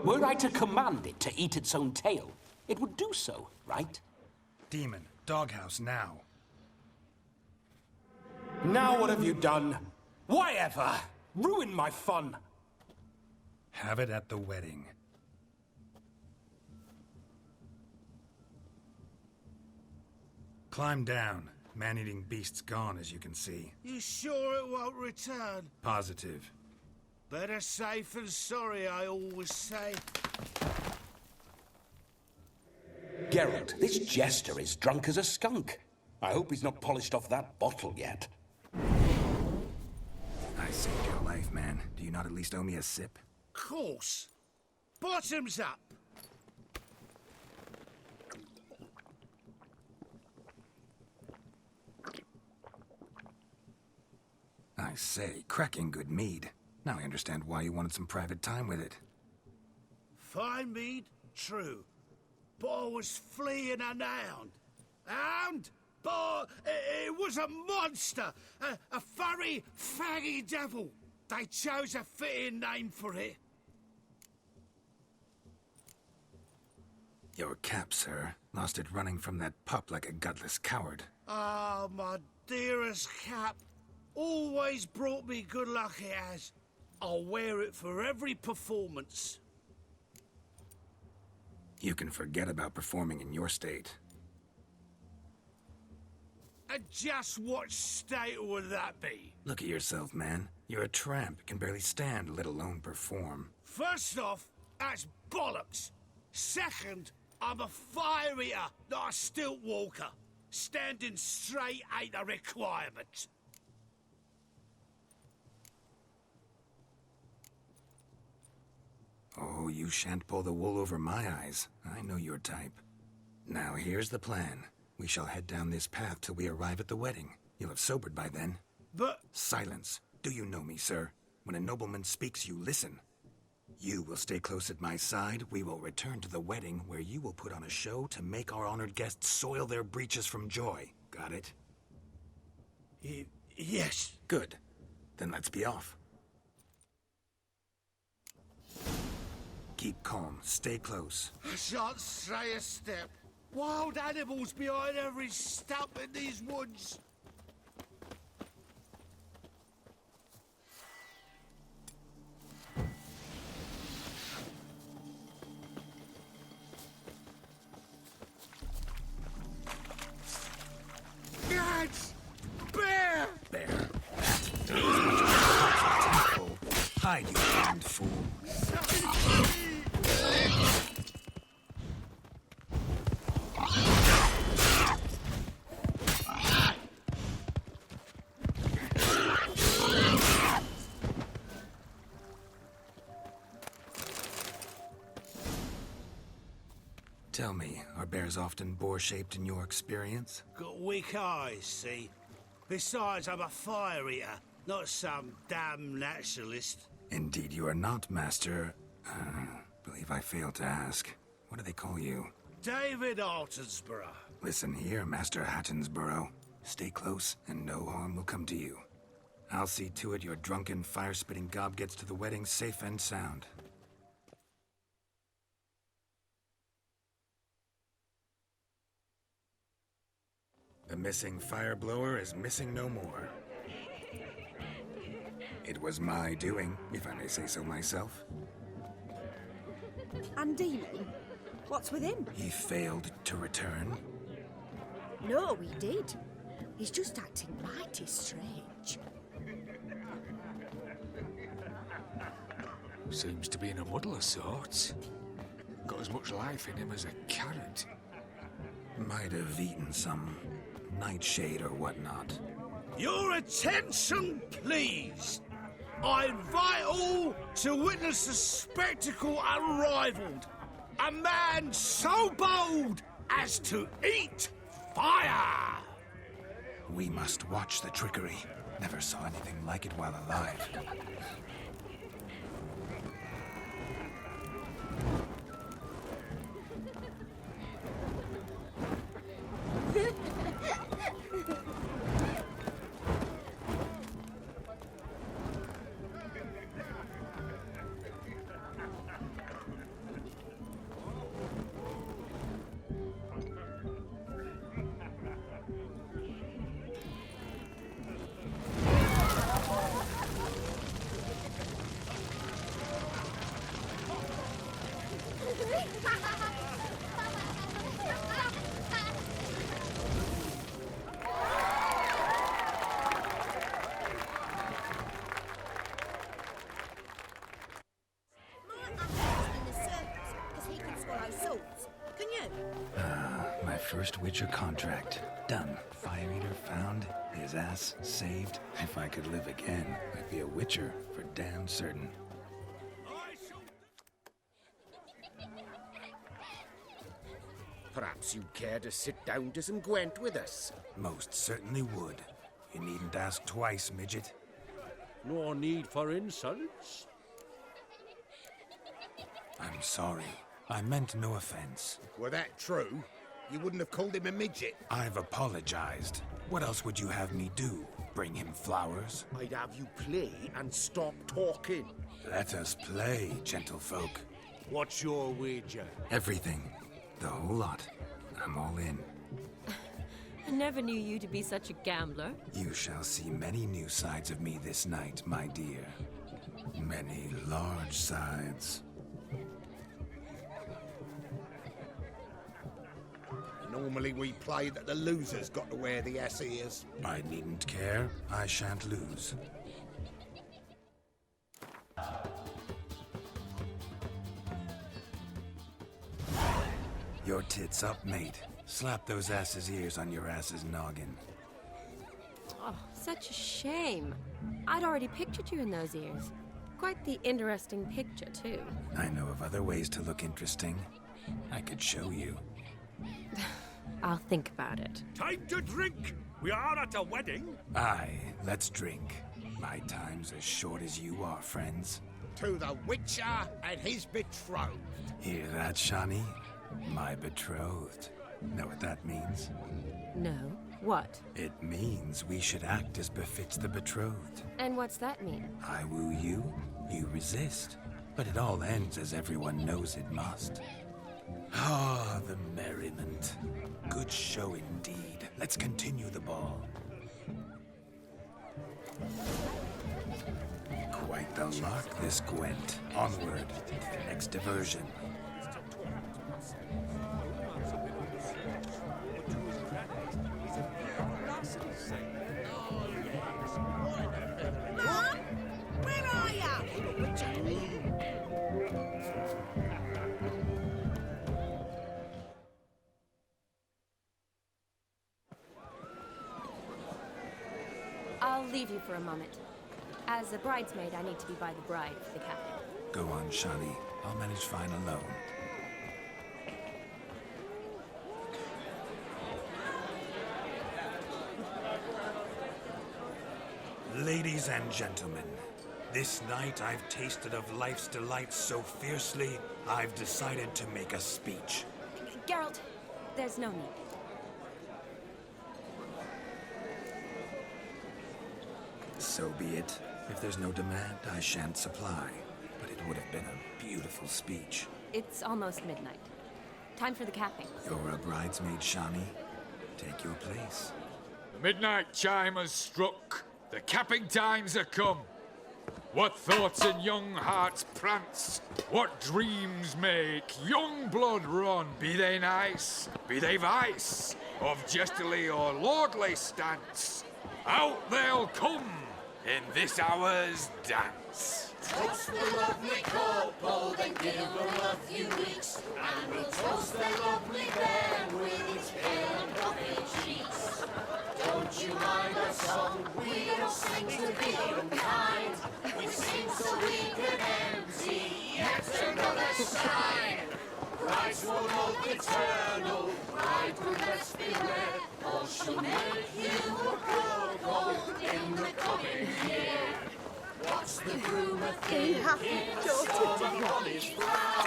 Speaker 8: Were I to command it to eat its own tail, it would do so, right?
Speaker 4: Demon, doghouse now.
Speaker 8: Now what have you done? Why ever? Ruin my fun.
Speaker 4: Have it at the wedding. Climb down. Man-eating beast's gone, as you can see.
Speaker 13: You sure it won't return?
Speaker 4: Positive.
Speaker 13: Better safe than sorry, I always say.
Speaker 8: Geralt, this jester is drunk as a skunk. I hope he's not polished off that bottle yet.
Speaker 4: I saved your life, man. Do you not at least owe me a sip?
Speaker 13: Course. Bottoms up.
Speaker 4: I say, cracking good mead. Now I understand why you wanted some private time with it.
Speaker 13: Fine mead, true. But I was fleeing an hound. Hound? But it was a monster. A furry, faggy devil. They chose a fitting name for it.
Speaker 4: Your cap, sir. Lost it running from that pup like a gutless coward.
Speaker 13: Ah, my dearest cap. Always brought me good luck, it has. I'll wear it for every performance.
Speaker 4: You can forget about performing in your state.
Speaker 13: And just what state would that be?
Speaker 4: Look at yourself, man. You're a tramp, can barely stand, let alone perform.
Speaker 13: First off, that's bollocks. Second, I'm a fire eater, not a stilt walker. Standing straight ain't a requirement.
Speaker 4: Oh, you shan't pull the wool over my eyes. I know your type. Now, here's the plan. We shall head down this path till we arrive at the wedding. You'll have sobered by then.
Speaker 13: But...
Speaker 4: Silence. Do you know me, sir? When a nobleman speaks, you listen. You will stay close at my side. We will return to the wedding, where you will put on a show to make our honored guests soil their breeches from joy. Got it?
Speaker 13: Yes.
Speaker 4: Good. Then let's be off. Keep calm. Stay close.
Speaker 13: I shan't stray a step. Wild animals behind every stump in these woods. Guards! Bear!
Speaker 4: Bear. Hide, you damned fool. Tell me, are bears often boar-shaped in your experience?
Speaker 13: Got weak eyes, see? Besides, I'm a fire eater, not some damn naturalist.
Speaker 4: Indeed you are not, Master. Believe I failed to ask. What do they call you?
Speaker 13: David Altonsborough.
Speaker 4: Listen here, Master Hattonsborough. Stay close, and no harm will come to you. I'll see to it your drunken, fire-spitting gob gets to the wedding safe and sound. The missing fire blower is missing no more. It was my doing, if I may say so myself.
Speaker 7: And Demon? What's with him?
Speaker 4: He failed to return.
Speaker 7: No, he did. He's just acting mighty strange.
Speaker 6: Seems to be in a muddle of sorts. Got as much life in him as a carrot.
Speaker 4: Might have eaten some nightshade or whatnot.
Speaker 13: Your attention, please. I invite all to witness a spectacle unrivaled. A man so bold as to eat fire!
Speaker 4: We must watch the trickery. Never saw anything like it while alive. My first Witcher contract. Done. Fire Eater found. His ass saved. If I could live again, I'd be a Witcher for damn certain.
Speaker 13: Perhaps you'd care to sit down to some Gwent with us?
Speaker 4: Most certainly would. You needn't ask twice, midget.
Speaker 13: No need for insults.
Speaker 4: I'm sorry. I meant no offense.
Speaker 13: Were that true, you wouldn't have called him a midget.
Speaker 4: I've apologized. What else would you have me do? Bring him flowers?
Speaker 13: I'd have you play and stop talking.
Speaker 4: Let us play, gentlefolk.
Speaker 13: What's your wager?
Speaker 4: Everything. The whole lot. I'm all in.
Speaker 2: I never knew you to be such a gambler.
Speaker 4: You shall see many new sides of me this night, my dear. Many large sides.
Speaker 13: Normally we play that the loser's got to wear the ass ears.
Speaker 4: I needn't care. I shan't lose. Your tits up, mate. Slap those asses' ears on your ass's noggin.
Speaker 2: Oh, such a shame. I'd already pictured you in those ears. Quite the interesting picture, too.
Speaker 4: I know of other ways to look interesting. I could show you.
Speaker 2: I'll think about it.
Speaker 13: Time to drink! We are at a wedding.
Speaker 4: Aye, let's drink. My time's as short as you are, friends.
Speaker 13: To the Witcher and his betrothed.
Speaker 4: Hear that, Shani? My betrothed. Know what that means?
Speaker 2: No. What?
Speaker 4: It means we should act as befits the betrothed.
Speaker 2: And what's that mean?
Speaker 4: I woo you, you resist. But it all ends as everyone knows it must. Ah, the merriment. Good show indeed. Let's continue the ball. Quite the lark, this Gwent. Onward to the next diversion.
Speaker 12: Mom? Where are you?
Speaker 2: I'll leave you for a moment. As a bridesmaid, I need to be by the bride for the capping.
Speaker 4: Go on, Shani. I'll manage fine alone. Ladies and gentlemen, this night I've tasted of life's delights so fiercely, I've decided to make a speech.
Speaker 2: Geralt, there's no need.
Speaker 4: So be it. If there's no demand, I shan't supply. But it would have been a beautiful speech.
Speaker 2: It's almost midnight. Time for the capping.
Speaker 4: You're a bridesmaid, Shani. Take your place.
Speaker 14: The midnight chime has struck. The capping times are come. What thoughts in young hearts prance? What dreams make young blood run? Be they nice, be they vice, of jestily or lordly stance, out they'll come in this hour's dance.
Speaker 15: Toast the lovely couple, then give them a few weeks, and we'll toast the lovely band with its pale and puffy cheeks. Don't you mind our song? We don't sing to be unkind. We sing so we can empty yet another shrine. immortal, eternal, bridegroom, beware, or she'll make you a go in the coming year. What's the groom a thinking? On his plow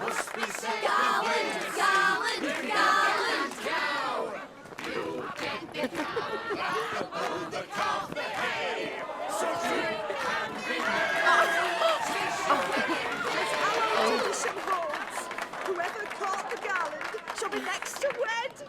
Speaker 15: must be said. Garland, garland, garland, cow. You get the cow, oh, the calf, the hay. So drink and be merry.
Speaker 7: Tradition holds. Whoever caught the garland shall be next to wed.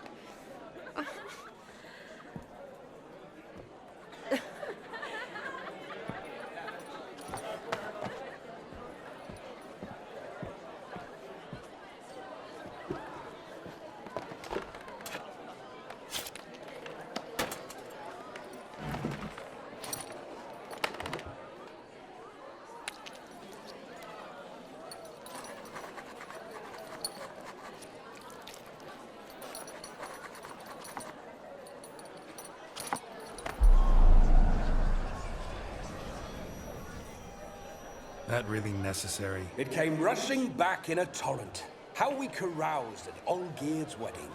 Speaker 4: That really necessary?
Speaker 8: It came rushing back in a torrent. How we caroused at Olgierd's wedding.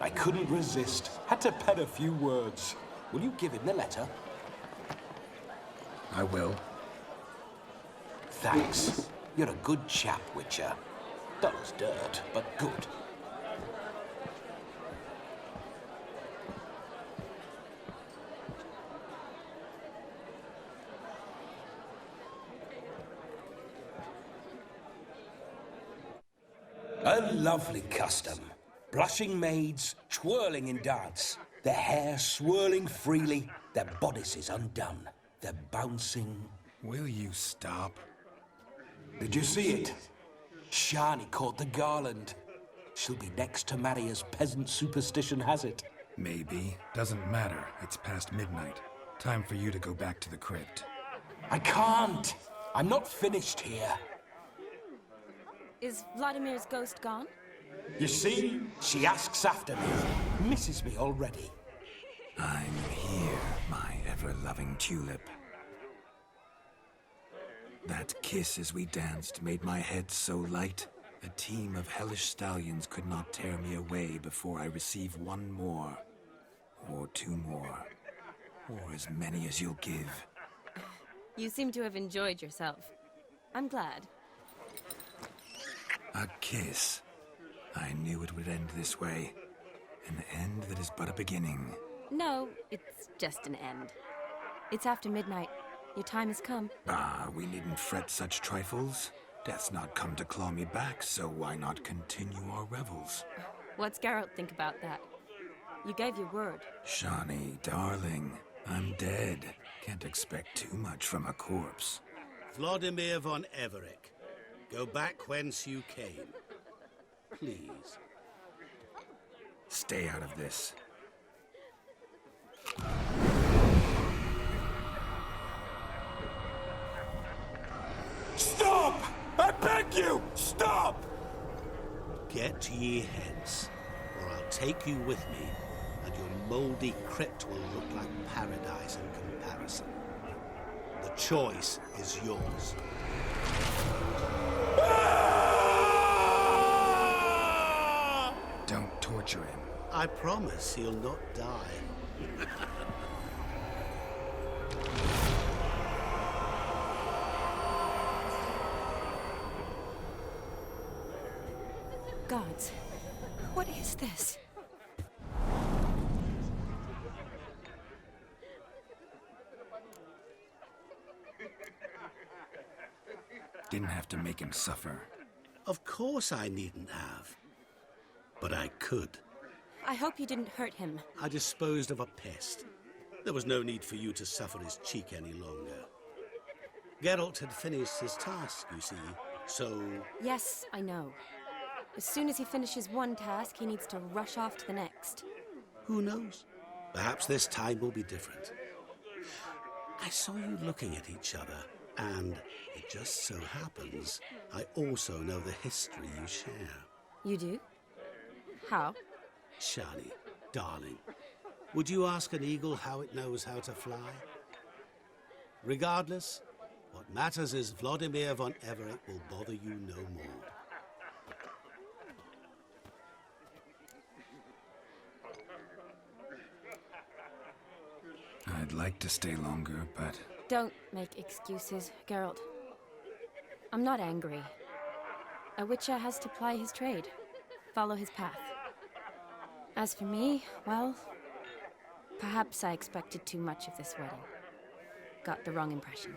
Speaker 8: I couldn't resist. Had to pen a few words. Will you give him the letter?
Speaker 4: I will.
Speaker 8: Thanks. You're a good chap, Witcher. Dull as dirt, but good. A lovely custom. Blushing maids, twirling in dance. Their hair swirling freely, their bodices undone. They're bouncing.
Speaker 4: Will you stop?
Speaker 8: Did you see it? Shani caught the garland. She'll be next to marry as peasant superstition has it.
Speaker 4: Maybe. Doesn't matter. It's past midnight. Time for you to go back to the crypt.
Speaker 8: I can't. I'm not finished here.
Speaker 2: Is Vladimir's ghost gone?
Speaker 8: You see? She asks after me. Misses me already.
Speaker 4: I'm here, my ever-loving tulip. That kiss as we danced made my head so light. A team of hellish stallions could not tear me away before I receive one more. Or two more. Or as many as you'll give.
Speaker 2: You seem to have enjoyed yourself. I'm glad.
Speaker 4: A kiss. I knew it would end this way. An end that is but a beginning.
Speaker 2: No, it's just an end. It's after midnight. Your time has come.
Speaker 4: Ah, we needn't fret such trifles. Death's not come to claw me back, so why not continue our revels?
Speaker 2: What's Geralt think about that? You gave your word.
Speaker 4: Shani, darling, I'm dead. Can't expect too much from a corpse.
Speaker 13: Vladimir von Everett, go back whence you came. Please.
Speaker 4: Stay out of this.
Speaker 8: Stop! I beg you! Stop!
Speaker 13: Get ye hence, or I'll take you with me, and your mouldy crypt will look like paradise in comparison. The choice is yours.
Speaker 4: Don't torture him.
Speaker 13: I promise he'll not die.
Speaker 2: Gods, what is this?
Speaker 4: Didn't have to make him suffer.
Speaker 13: Of course I needn't have. But I could.
Speaker 2: I hope you didn't hurt him.
Speaker 13: I disposed of a pest. There was no need for you to suffer his cheek any longer. Geralt had finished his task, you see, so...
Speaker 2: Yes, I know. As soon as he finishes one task, he needs to rush off to the next.
Speaker 13: Who knows? Perhaps this time will be different. I saw you looking at each other, and it just so happens I also know the history you share.
Speaker 2: You do? How?
Speaker 13: Shani, darling, would you ask an eagle how it knows how to fly? Regardless, what matters is Vladimir von Everett will bother you no more.
Speaker 4: like to stay longer, but...
Speaker 2: Don't make excuses, Geralt. I'm not angry. A witcher has to ply his trade, follow his path. As for me, well, perhaps I expected too much of this wedding. Got the wrong impression.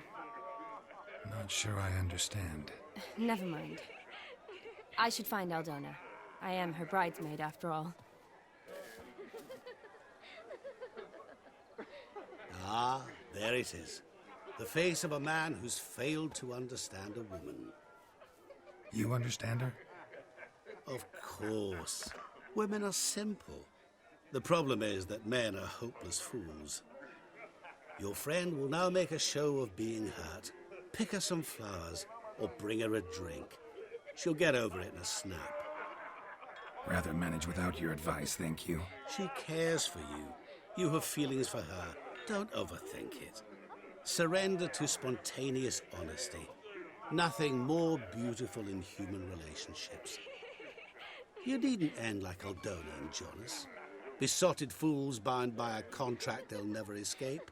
Speaker 4: Not sure I understand.
Speaker 2: Never mind. I should find Aldona. I am her bridesmaid, after all.
Speaker 13: Ah, there it is. The face of a man who's failed to understand a woman.
Speaker 4: You understand her?
Speaker 13: Of course. Women are simple. The problem is that men are hopeless fools. Your friend will now make a show of being hurt. Pick her some flowers, or bring her a drink. She'll get over it in a snap.
Speaker 4: Rather manage without your advice, thank you.
Speaker 13: She cares for you. You have feelings for her. Don't overthink it. Surrender to spontaneous honesty. Nothing more beautiful in human relationships. You needn't end like Aldona and Jonas. Besotted fools bound by a contract they'll never escape.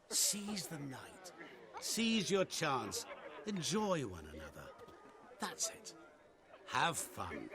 Speaker 13: Seize the night. Seize your chance. Enjoy one another. That's it. Have fun.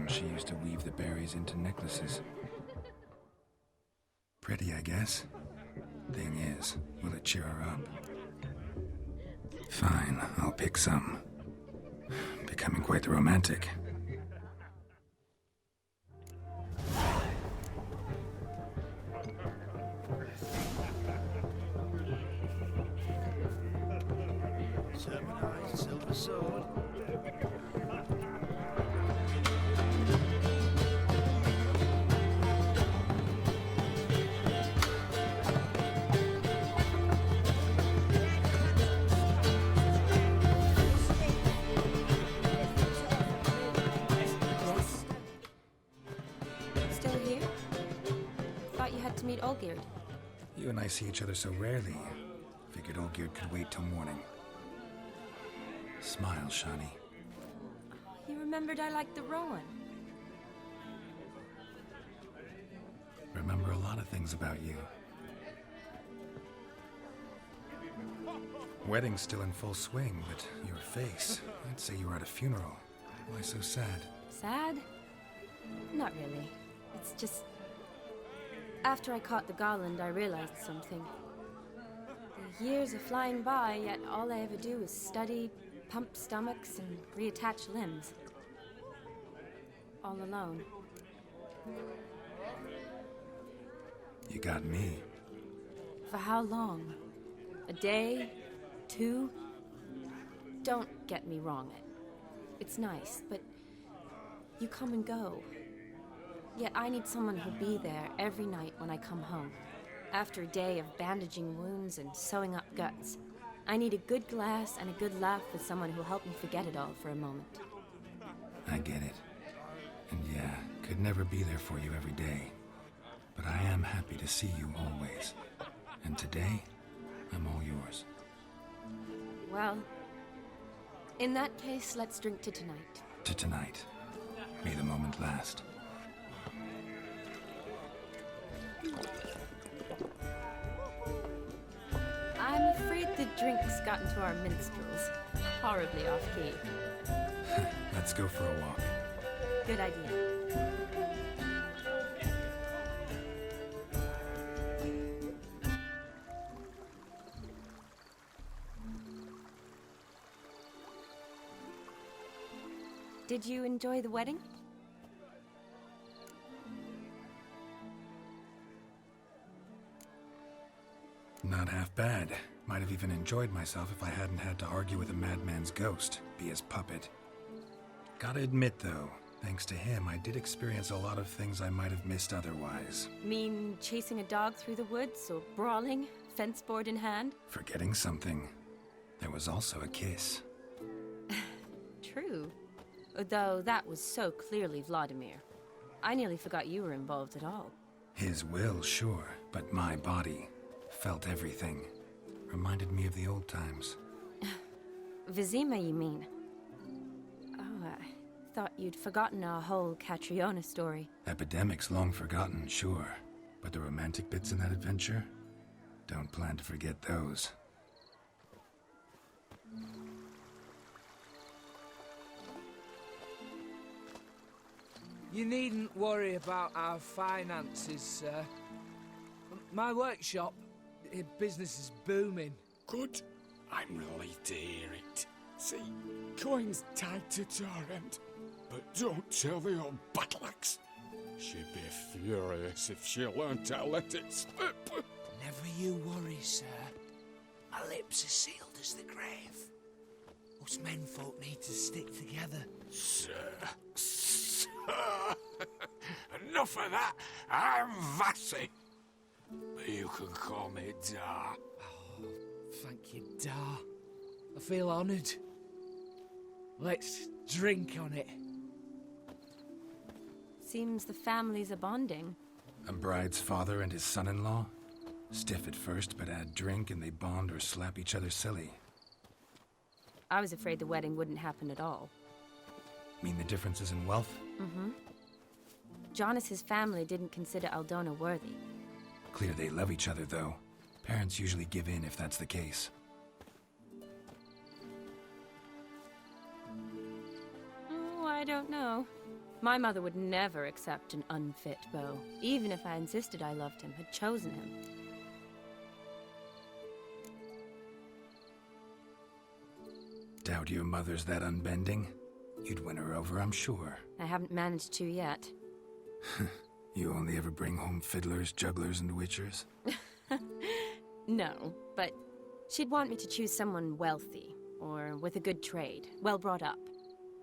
Speaker 4: She used to weave the berries into necklaces. Pretty, I guess. Thing is, will it cheer her up? Fine, I'll pick some. Becoming quite the romantic.
Speaker 13: Sermonized silver sword.
Speaker 2: Olgierd.
Speaker 4: You and I see each other so rarely. Figured Olgierd could wait till morning. Smile, Shani.
Speaker 2: You remembered I liked the Rowan.
Speaker 4: Remember a lot of things about you. Wedding's still in full swing, but your face, I'd say you were at a funeral. Why so sad?
Speaker 2: Sad? Not really. It's just... After I caught the garland, I realized something. The years are flying by, yet all I ever do is study, pump stomachs, and reattach limbs. All alone.
Speaker 4: You got me.
Speaker 2: For how long? A day? 2? Don't get me wrong. It's nice, but you come and go. Yet I need someone who'll be there every night when I come home. After a day of bandaging wounds and sewing up guts, I need a good glass and a good laugh with someone who'll help me forget it all for a moment.
Speaker 4: I get it. And yeah, could never be there for you every day. But I am happy to see you always. And today, I'm all yours.
Speaker 2: Well, in that case, let's drink to tonight.
Speaker 4: To tonight. May the moment last.
Speaker 2: I'm afraid the drinks got into our minstrels. Horribly off-key.
Speaker 4: Let's go for a walk.
Speaker 2: Good idea. Did you enjoy the wedding?
Speaker 4: Not half bad. Might have even enjoyed myself if I hadn't had to argue with a madman's ghost, be his puppet. Gotta admit, though, Thanks to him, I did experience a lot of things I might have missed otherwise.
Speaker 2: Mean chasing a dog through the woods, or brawling, fence board in hand?
Speaker 4: Forgetting something. There was also a kiss.
Speaker 2: True. Though that was so clearly Vladimir. I nearly forgot you were involved at all.
Speaker 4: His will, sure, but my body felt everything. Reminded me of the old times.
Speaker 2: Vizima, you mean? Oh, I thought you'd forgotten our whole Catriona story.
Speaker 4: Epidemics long forgotten, sure. But the romantic bits in that adventure? Don't plan to forget those.
Speaker 6: You needn't worry about our finances, sir. My workshop, business is booming.
Speaker 14: Good. I'm relieved to hear it. See, coin's tied to Torrent, but don't tell the old battle-axe. She'd be furious if she learned to let it slip.
Speaker 6: Never you worry, sir. My lips are sealed as the grave. Us menfolk need to stick together.
Speaker 14: Sir. Enough of that. I'm Vassy. But you can call me Dar.
Speaker 6: Oh, thank you, Dar. I feel honoured. Let's drink on it.
Speaker 2: Seems the families are bonding.
Speaker 4: A bride's father and his son-in-law? Stiff at first, but add drink and they bond or slap each other silly.
Speaker 2: I was afraid the wedding wouldn't happen at all.
Speaker 4: Mean the differences in wealth?
Speaker 2: Mm-hmm. Jonas's family didn't consider Aldona worthy.
Speaker 4: Clear they love each other, though. Parents usually give in if that's the case.
Speaker 2: Oh, I don't know. My mother would never accept an unfit beau, even if I insisted I loved him, had chosen him.
Speaker 4: Doubt your mother's that unbending? You'd win her over, I'm sure.
Speaker 2: I haven't managed to yet.
Speaker 4: You only ever bring home fiddlers, jugglers, and witchers?
Speaker 2: No, but she'd want me to choose someone wealthy, or with a good trade, well brought up.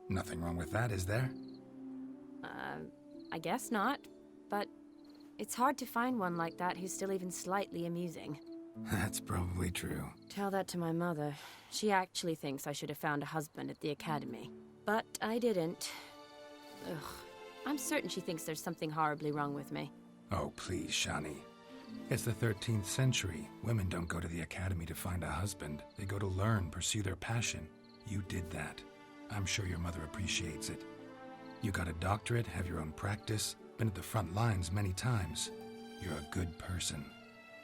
Speaker 4: Nothing wrong with that, is there?
Speaker 2: I guess not, but it's hard to find one like that who's still even slightly amusing.
Speaker 4: That's probably true.
Speaker 2: Tell that to my mother. She actually thinks I should have found a husband at the academy. But I didn't. Ugh. I'm certain she thinks there's something horribly wrong with me.
Speaker 4: Oh, please, Shani. It's the 13th century. Women don't go to the academy to find a husband. They go to learn, pursue their passion. You did that. I'm sure your mother appreciates it. You got a doctorate, have your own practice, been at the front lines many times. You're a good person.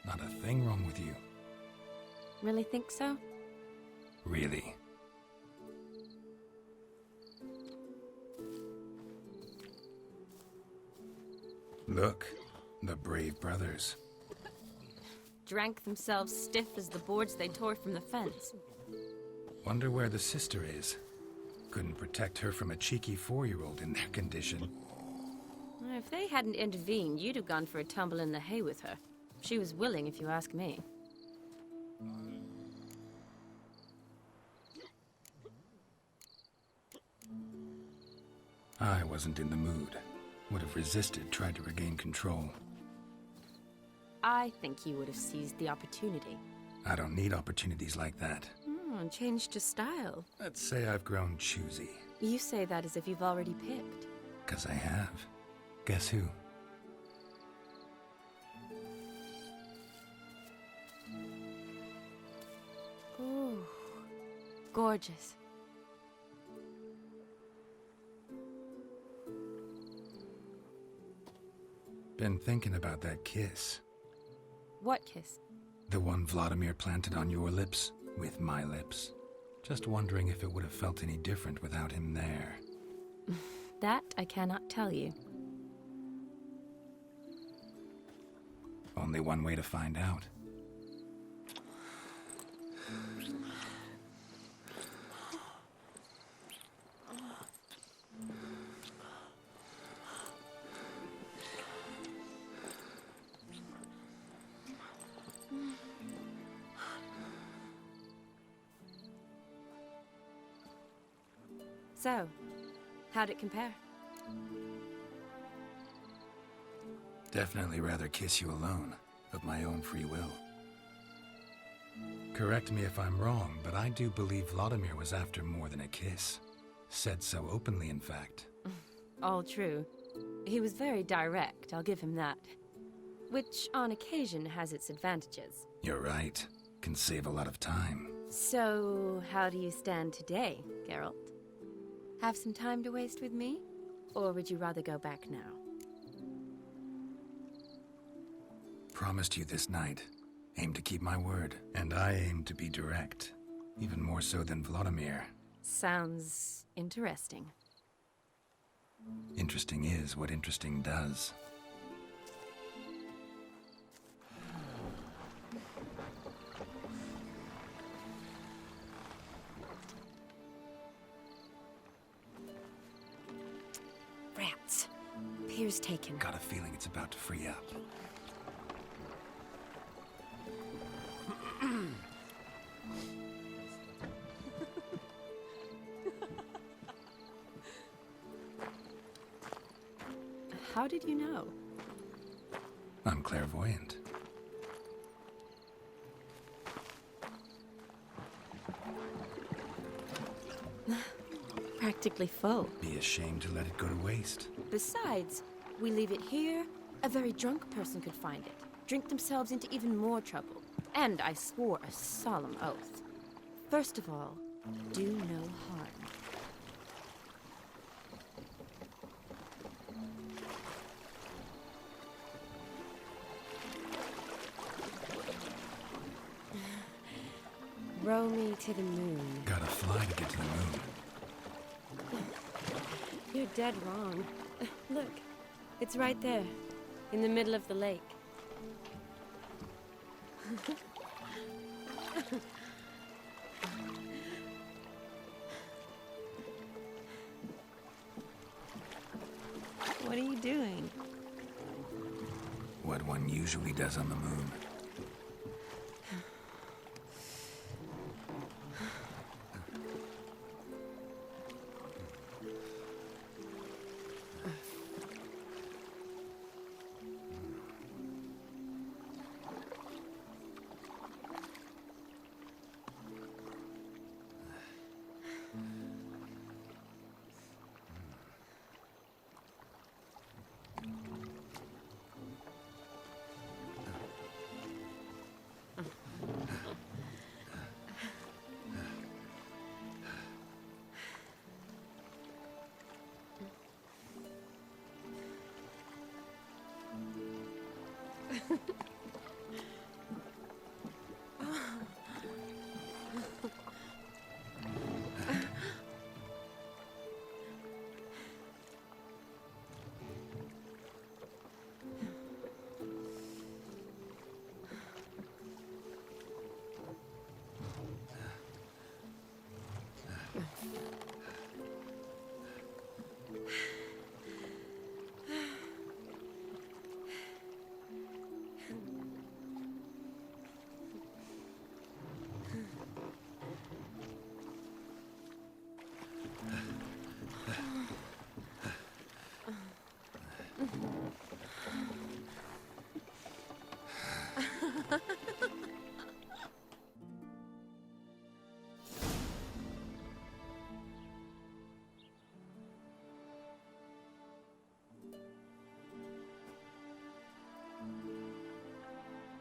Speaker 4: Not a thing wrong with you.
Speaker 2: Really think so?
Speaker 4: Really. Look, the brave brothers.
Speaker 2: Drank themselves stiff as the boards they tore from the fence.
Speaker 4: Wonder where the sister is. Couldn't protect her from a cheeky 4-year-old in their condition.
Speaker 2: If they hadn't intervened, you'd have gone for a tumble in the hay with her. She was willing, if you ask me.
Speaker 4: I wasn't in the mood. Would have resisted, tried to regain control.
Speaker 2: I think you would have seized the opportunity.
Speaker 4: I don't need opportunities like that.
Speaker 2: Changed your style.
Speaker 4: Let's say I've grown choosy.
Speaker 2: You say that as if you've already picked.
Speaker 4: 'Cause I have. Guess who?
Speaker 2: Ooh, gorgeous.
Speaker 4: Been thinking about that kiss.
Speaker 2: What kiss?
Speaker 4: The one Vladimir planted on your lips, with my lips. Just wondering if it would have felt any different without him there.
Speaker 2: That I cannot tell you.
Speaker 4: Only one way to find out.
Speaker 2: So, how'd it compare?
Speaker 4: Definitely rather kiss you alone, of my own free will. Correct me if I'm wrong, but I do believe Vladimir was after more than a kiss. Said so openly, in fact.
Speaker 2: All true. He was very direct, I'll give him that. Which, on occasion, has its advantages.
Speaker 4: You're right. Can save a lot of time.
Speaker 2: So, how do you stand today, Geralt? Have some time to waste with me? Or would you rather go back now?
Speaker 4: Promised you this night. Aim to keep my word. And I aim to be direct. Even more so than Vladimir.
Speaker 2: Sounds interesting.
Speaker 4: Interesting is what interesting does.
Speaker 2: Rats. Pier's taken.
Speaker 4: Got a feeling it's about to free up.
Speaker 2: How did you know?
Speaker 4: I'm clairvoyant.
Speaker 2: Practically full.
Speaker 4: Be ashamed to let it go to waste.
Speaker 2: Besides, we leave it here, a very drunk person could find it, drink themselves into even more trouble. And I swore a solemn oath. First of all, do no harm. Row me to the moon.
Speaker 4: Gotta fly to get to the moon.
Speaker 2: You're dead wrong. Look, it's right there, in the middle of the lake. What are you doing?
Speaker 4: What one usually does on the moon.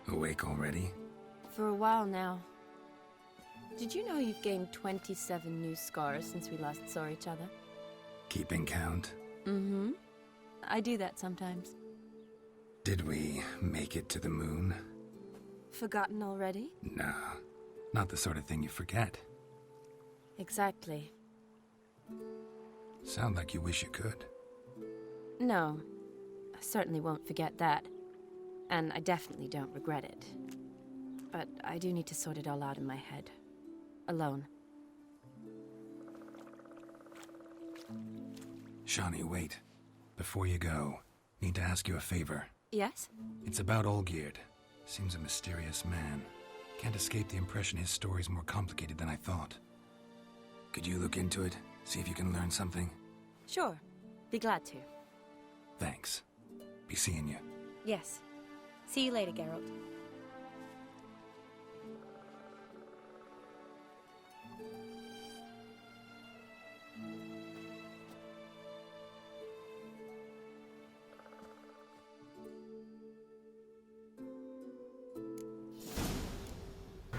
Speaker 4: Awake already?
Speaker 2: For a while now. Did you know you've gained 27 new scars since we last saw each other?
Speaker 4: Keeping count?
Speaker 2: Mm-hmm. I do that sometimes.
Speaker 4: Did we make it to the moon?
Speaker 2: Forgotten already?
Speaker 4: Nah, not the sort of thing you forget.
Speaker 2: Exactly.
Speaker 4: Sound like you wish you could.
Speaker 2: No, I certainly won't forget that. And I definitely don't regret it. But I do need to sort it all out in my head. Alone.
Speaker 4: Shani, wait. Before you go, need to ask you a favor.
Speaker 2: Yes?
Speaker 4: It's about Olgierd. Seems a mysterious man. Can't escape the impression his story's more complicated than I thought. Could you look into it? See if you can learn something?
Speaker 2: Sure. Be glad to.
Speaker 4: Thanks. Be seeing you.
Speaker 2: Yes. See you later, Geralt.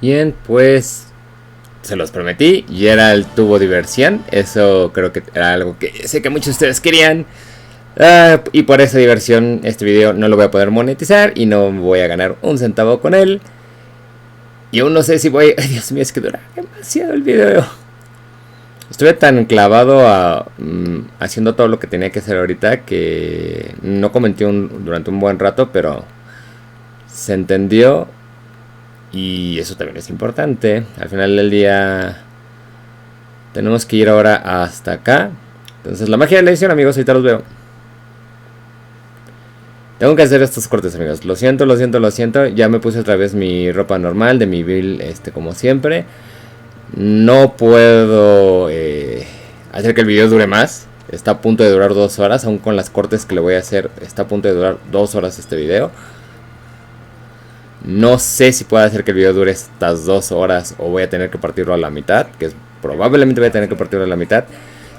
Speaker 1: Bien, pues se los prometí y era el tubo diversión. Eso creo que era algo que sé que muchos de ustedes querían. Y por esa diversión este video no lo voy a poder monetizar y no voy a ganar un centavo con él. Y aún no sé si voy... Ay, Dios mío, es que dura demasiado el video. Estuve tan clavado haciendo todo lo que tenía que hacer ahorita que no comenté durante un buen rato, pero se entendió. Y eso también es importante. Al final del día tenemos que ir ahora hasta acá. Entonces la magia de la edición, amigos, ahorita los veo. Tengo que hacer estos cortes, amigos. Lo siento, lo siento, lo siento. Ya me puse otra vez mi ropa normal de mi build, como siempre. No puedo hacer que el video dure más. Está a punto de durar 2 horas. Aún con las cortes que le voy a hacer, está a punto de durar 2 horas este video. No sé si puedo hacer que el video dure estas 2 horas o voy a tener que partirlo a la mitad, que probablemente voy a tener que partirlo a la mitad.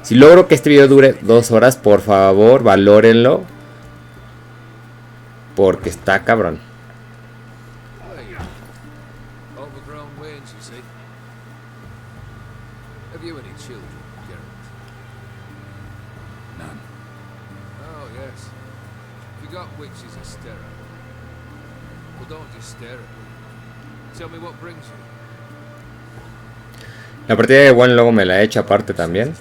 Speaker 1: Si logro que este video dure 2 horas, por favor, valórenlo, porque está cabrón. La partida de One luego me la he hecho aparte también.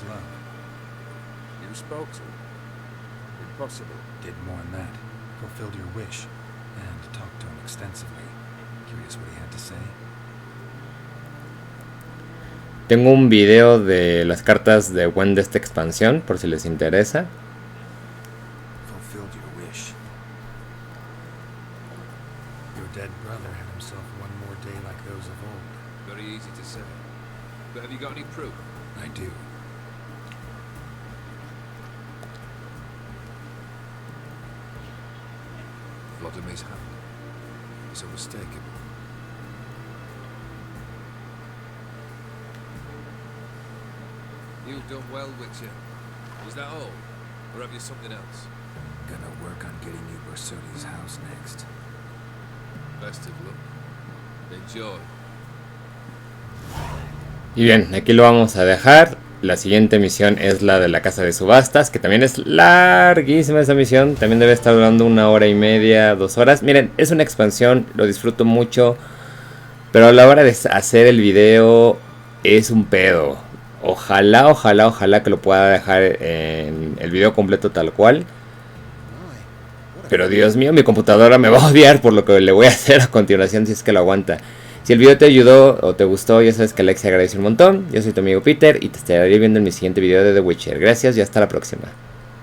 Speaker 1: Tengo un video de las cartas de Gwen de esta expansión, por si les interesa.
Speaker 6: You've done well, Witcher. Was that all? Or have you something else?
Speaker 4: Gonna work on getting you Bersodi's house next.
Speaker 6: Best of luck. Enjoy.
Speaker 1: Y bien, aquí lo vamos a dejar. La siguiente misión es la de la casa de subastas, que también es larguísima esa misión. También debe estar durando 1 hora y media, 2 horas. Miren, es una expansión, lo disfruto mucho. Pero a la hora de hacer el video es un pedo. Ojalá, ojalá, ojalá que lo pueda dejar en el video completo tal cual. Pero Dios mío, mi computadora me va a odiar por lo que le voy a hacer a continuación si es que lo aguanta. Si el video te ayudó o te gustó, ya sabes que like se agradece un montón. Yo soy tu amigo Peter y te estaré viendo en mi siguiente video de The Witcher. Gracias y hasta la próxima.